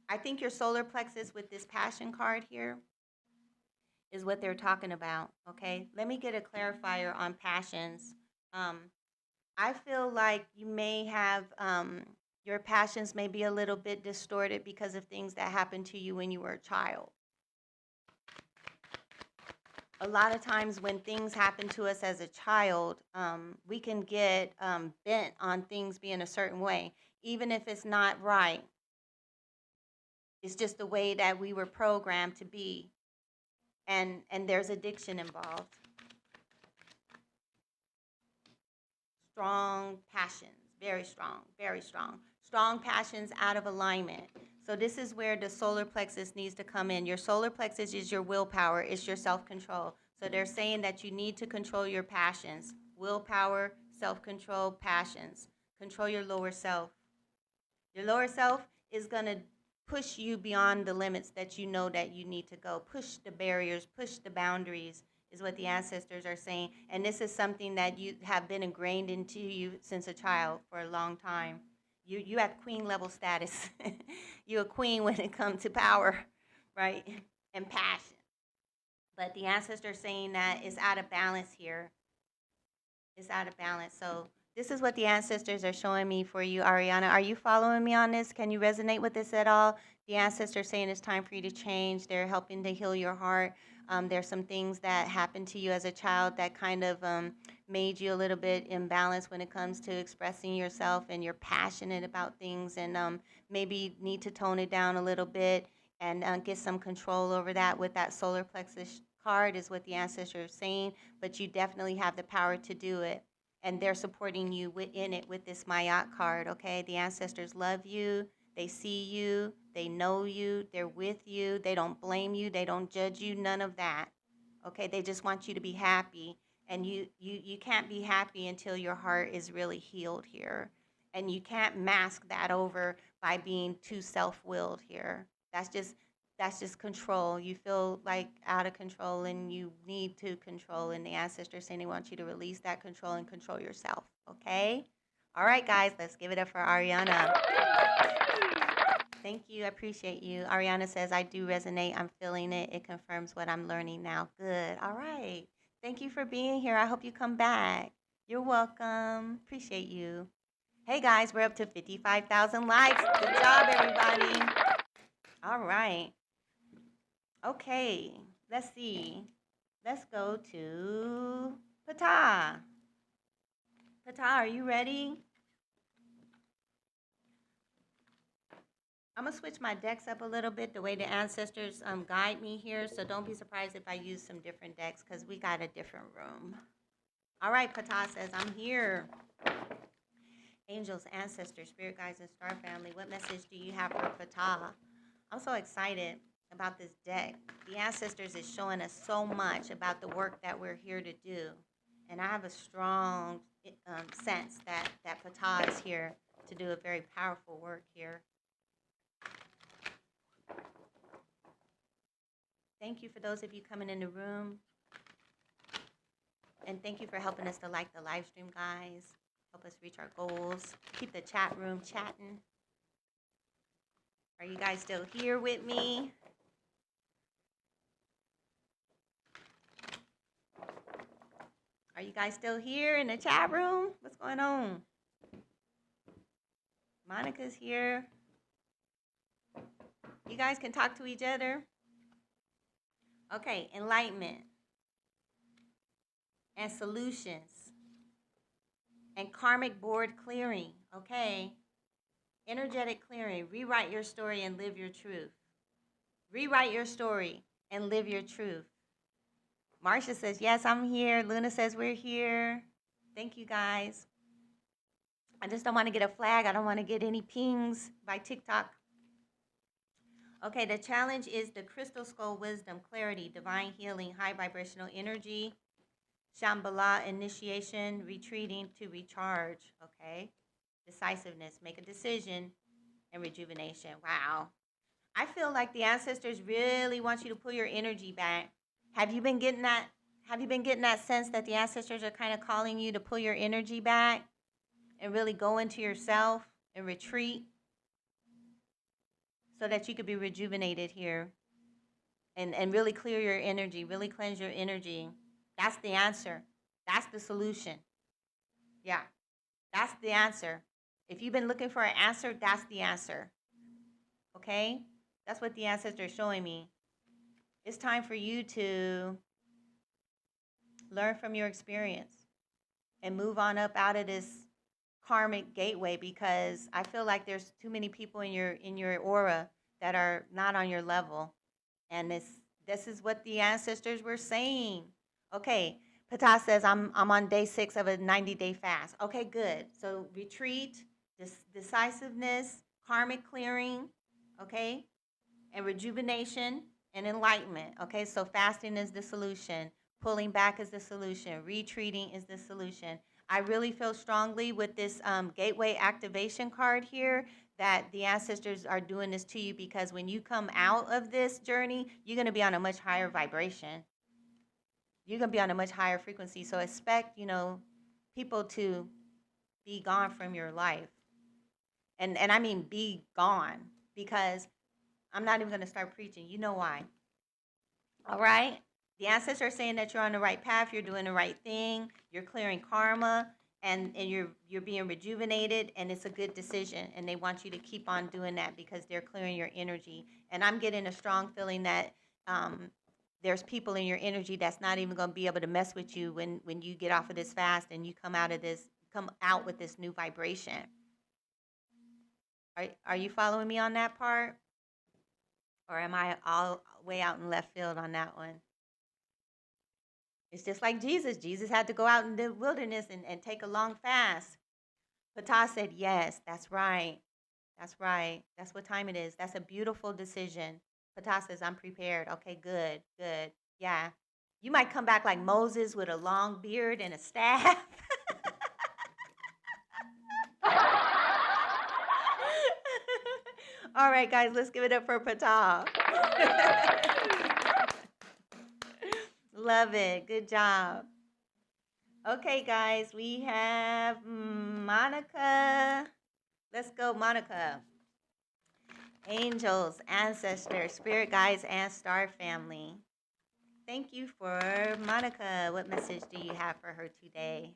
I think your solar plexus with this passion card here is what they're talking about. Okay, let me get a clarifier on passions. Um, I feel like you may have your passions may be a little bit distorted because of things that happened to you when you were a child. A lot of times when things happen to us as a child, we can get bent on things being a certain way, even if it's not right. It's just the way that we were programmed to be, and there's addiction involved. Strong passions, very strong, very strong. Strong passions out of alignment. So this is where the solar plexus needs to come in. Your solar plexus is your willpower, it's your self-control. So they're saying that you need to control your passions. Willpower, self-control, passions. Control your lower self. Your lower self is going to push you beyond the limits that you know that you need to go. Push the barriers, push the boundaries is what the ancestors are saying. And this is something that you have been ingrained into you since a child for a long time. You have queen level status. You're a queen when it comes to power, right? And passion. But the ancestors saying that it's out of balance here. It's out of balance. So this is what the ancestors are showing me for you, Ariana. Are you following me on this? Can you resonate with this at all? The ancestors saying it's time for you to change. They're helping to heal your heart. There's some things that happened to you as a child that kind of made you a little bit imbalanced when it comes to expressing yourself, and you're passionate about things, and maybe need to tone it down a little bit and get some control over that with that solar plexus card is what the ancestors are saying, but you definitely have the power to do it. And they're supporting you within it with this Mayat card, okay? The ancestors love you. They see you. They know you. They're with you. They don't blame you. They don't judge you. None of that, okay? They just want you to be happy. And you can't be happy until your heart is really healed here. And you can't mask that over by being too self-willed here. That's just control. You feel like out of control and you need to control. And the ancestors saying they want you to release that control and control yourself. Okay? All right, guys, let's give it up for Ariana. Thank you. I appreciate you. Ariana says, I do resonate. I'm feeling it. It confirms what I'm learning now. Good. All right. Thank you for being here. I hope you come back. You're welcome. Appreciate you. Hey, guys, we're up to 55,000 likes. Good job, everybody. All right. Okay, let's see. Let's go to Pata. Pata, are you ready? I'm going to switch my decks up a little bit the way the ancestors guide me here, so don't be surprised if I use some different decks because we got a different room. All right, Pata says, I'm here. Angels, ancestors, spirit guides, and star family, what message do you have for Pata? I'm so excited about this deck. The ancestors is showing us so much about the work that we're here to do. And I have a strong sense that Pata is here to do a very powerful work here. Thank you for those of you coming in the room. And thank you for helping us to like the live stream, guys. Help us reach our goals. Keep the chat room chatting. Are you guys still here with me? Are you guys still here in the chat room? What's going on? Monica's here. You guys can talk to each other. Okay, enlightenment and solutions and karmic board clearing. Okay, energetic clearing. Rewrite your story and live your truth. Rewrite your story and live your truth. Marcia says, yes, I'm here. Luna says, we're here. Thank you, guys. I just don't want to get a flag. I don't want to get any pings by TikTok. Okay, the challenge is the Crystal Skull Wisdom, Clarity, Divine Healing, High Vibrational Energy. Shambhala, initiation, retreating to recharge. Okay. Decisiveness, make a decision, and rejuvenation. Wow. I feel like the ancestors really want you to pull your energy back. Have you been getting that? Have you been getting that sense that the ancestors are kind of calling you to pull your energy back and really go into yourself and retreat so that you could be rejuvenated here and really clear your energy, really cleanse your energy? That's the answer. That's the solution. Yeah, that's the answer. If you've been looking for an answer, that's the answer. Okay? That's what the ancestors are showing me. It's time for you to learn from your experience and move on up out of this karmic gateway, because I feel like there's too many people in your aura that are not on your level. And this is what the ancestors were saying. Okay, Pata says I'm on day 6 of a 90-day fast. Okay, good. So retreat, decisiveness, karmic clearing, okay, and rejuvenation and enlightenment. Okay, so fasting is the solution, pulling back is the solution, retreating is the solution. I really feel strongly with this gateway activation card here that the ancestors are doing this to you, because when you come out of this journey, you're going to be on a much higher vibration. You're going to be on a much higher frequency. So expect, people to be gone from your life. And I mean be gone, because I'm not even going to start preaching. You know why. All right? The ancestors are saying that you're on the right path, you're doing the right thing, you're clearing karma, and you're being rejuvenated, and it's a good decision. And they want you to keep on doing that because they're clearing your energy. And I'm getting a strong feeling that there's people in your energy that's not even going to be able to mess with you when you get off of this fast and you come out with this new vibration. Are you following me on that part? Or am I all way out in left field on that one? It's just like Jesus. Jesus had to go out in the wilderness and take a long fast. Ptah said, yes, that's right. That's right. That's what time it is. That's a beautiful decision. Ptah says, I'm prepared. Okay, good, good. Yeah. You might come back like Moses with a long beard and a staff. All right, guys, let's give it up for Ptah. Love it. Good job. Okay, guys, we have Monica. Let's go, Monica. Angels, ancestors, spirit guides, and star family. Thank you for Monica. What message do you have for her today?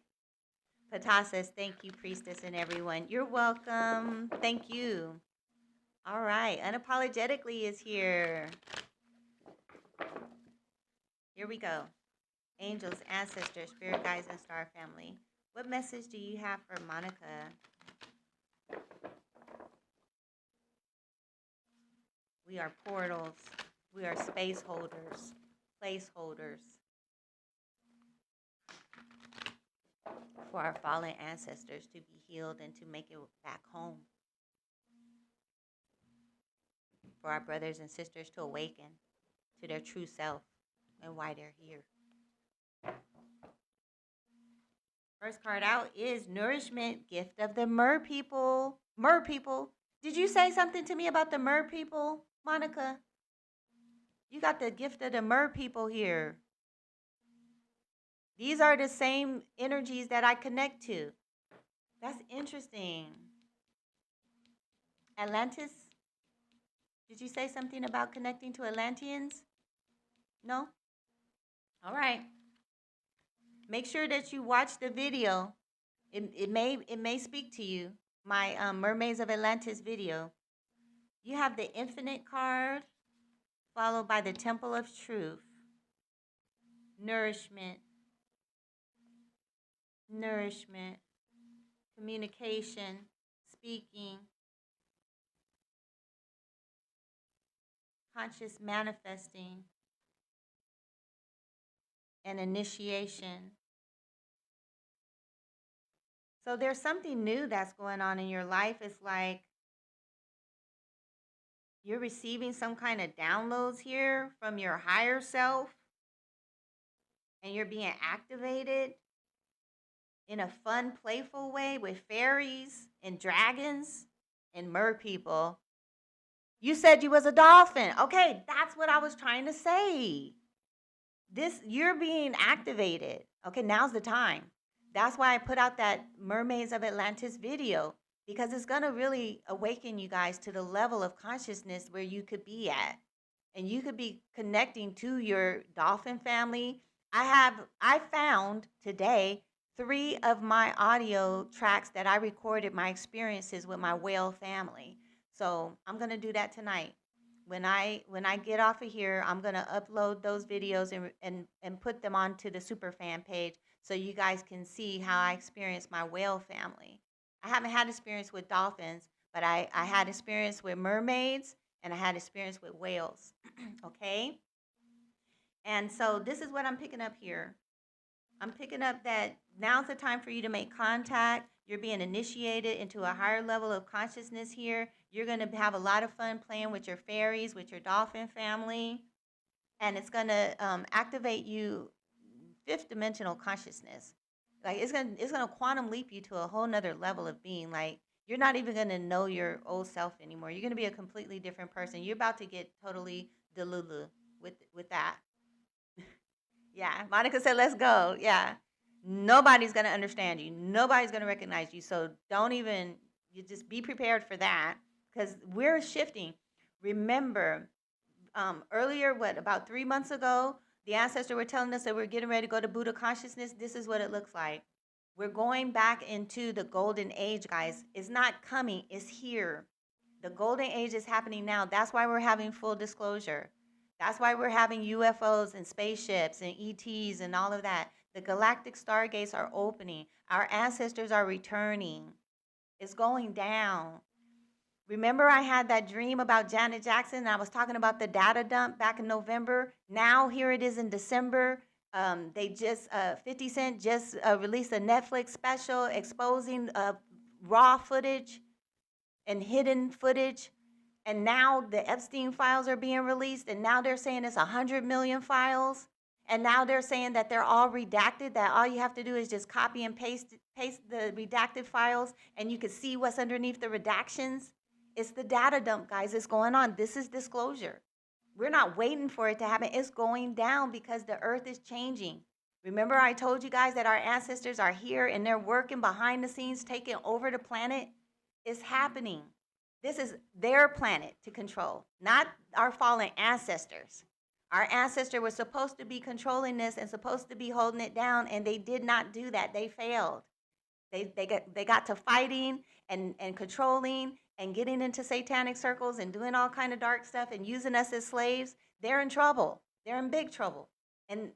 Ptah says, thank you, priestess, and everyone. You're welcome. Thank you. All right. Unapologetically is here. Here we go. Angels, ancestors, spirit guides, and star family. What message do you have for Monica? We are portals. We are space holders, placeholders for our fallen ancestors to be healed and to make it back home. For our brothers and sisters to awaken to their true self and why they're here. First card out is Nourishment, Gift of the Mer People. Mer People. Did you say something to me about the Mer People, Monica? You got the gift of the Mer People here. These are the same energies that I connect to. That's interesting. Atlantis? Did you say something about connecting to Atlanteans? No? All right. Make sure that you watch the video. It may speak to you. My Mermaids of Atlantis video. You have the Infinite card, followed by the Temple of Truth. Nourishment. Nourishment. Communication. Speaking. Conscious manifesting. And initiation. So there's something new that's going on in your life. It's like you're receiving some kind of downloads here from your higher self. and you're being activated in a fun, playful way with fairies and dragons and mer people. You said you was a dolphin. Okay, that's what I was trying to say. This you're being activated. Okay, now's the time. That's why I put out that Mermaids of Atlantis video because it's going to really awaken you guys to the level of consciousness where you could be at. And you could be connecting to your dolphin family. I found today 3 of my audio tracks that I recorded my experiences with my whale family. So, I'm going to do that tonight. When I get off of here, I'm gonna upload those videos and put them onto the Superfan page so you guys can see how I experienced my whale family. I haven't had experience with dolphins, but I had experience with mermaids and I had experience with whales. Okay? And so this is what I'm picking up here. I'm picking up that now's the time for you to make contact. You're being initiated into a higher level of consciousness here. You're going to have a lot of fun playing with your fairies, with your dolphin family, and it's going to activate you fifth dimensional consciousness. Like it's gonna quantum leap you to a whole nother level of being. Like you're not even gonna know your old self anymore. You're gonna be a completely different person. You're about to get totally delulu with that. Yeah, Monica said, let's go. Yeah. Nobody's going to understand you. Nobody's going to recognize you. So don't even, you just be prepared for that because we're shifting. Remember, earlier, about 3 months ago, the ancestors were telling us that we're getting ready to go to Buddha consciousness. This is what it looks like. We're going back into the golden age, guys. It's not coming, it's here. The golden age is happening now. That's why we're having full disclosure. That's why we're having UFOs and spaceships and ETs and all of that. The galactic stargates are opening. Our ancestors are returning. It's going down. Remember, I had that dream about Janet Jackson, and I was talking about the data dump back in November. Now, here it is in December. They just, 50 Cent just released a Netflix special exposing raw footage and hidden footage. And now the Epstein files are being released, and now they're saying it's 100 million files. And now they're saying that they're all redacted, that all you have to do is just copy and paste the redacted files, and you can see what's underneath the redactions. It's the data dump, guys. It's going on. This is disclosure. We're not waiting for it to happen. It's going down because the earth is changing. Remember I told you guys that our ancestors are here and they're working behind the scenes, taking over the planet? It's happening. This is their planet to control, not our fallen ancestors. Our ancestor was supposed to be controlling this and supposed to be holding it down, and they did not do that. They failed. They got to fighting and controlling and getting into satanic circles and doing all kind of dark stuff and using us as slaves. They're in trouble. They're in big trouble. And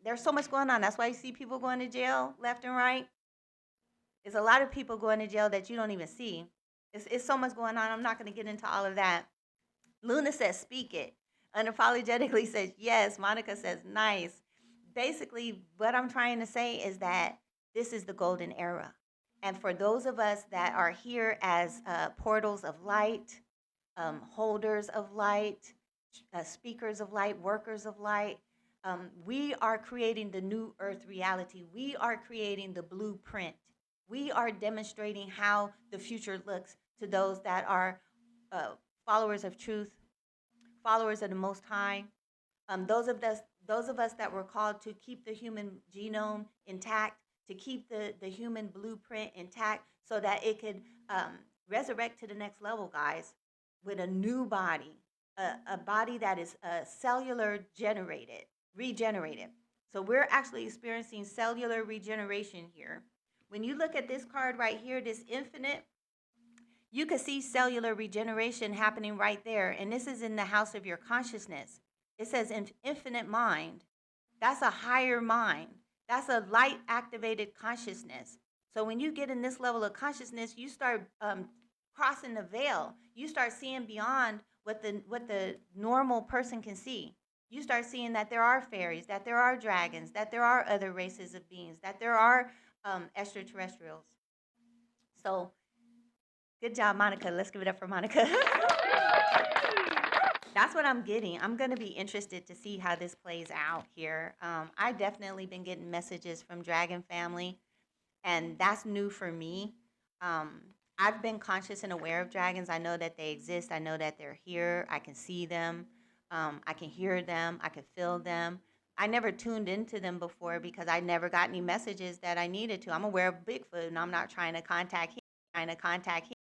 there's so much going on. That's why you see people going to jail left and right. There's a lot of people going to jail that you don't even see. It's so much going on. I'm not going to get into all of that. Luna says, speak it. Unapologetically says, yes. Monica says, nice. Basically, what I'm trying to say is that this is the golden era. And for those of us that are here as portals of light, holders of light, speakers of light, workers of light, we are creating the new earth reality. We are creating the blueprint. We are demonstrating how the future looks to those that are followers of truth, followers of the Most High, those of us that were called to keep the human genome intact, to keep the human blueprint intact, so that it could resurrect to the next level, guys, with a new body, a body that is cellular regenerated. So we're actually experiencing cellular regeneration here. When you look at this card right here, this infinite, you can see cellular regeneration happening right there. And this is in the house of your consciousness. It says infinite mind. That's a higher mind. That's a light activated consciousness. So when you get in this level of consciousness, you start crossing the veil. You start seeing beyond what the normal person can see. You start seeing that there are fairies, that there are dragons, that there are other races of beings, that there are extraterrestrials. So good job, Monica. Let's give it up for Monica. That's what I'm getting. I'm going to be interested to see how this plays out here. I definitely been getting messages from Dragon Family, and that's new for me. Um, I've been conscious and aware of dragons. I know that they exist. I know that they're here. I can see them. I can hear them. I can feel them. I never tuned into them before because I never got any messages that I needed to. I'm aware of Bigfoot, and I'm not trying to contact him.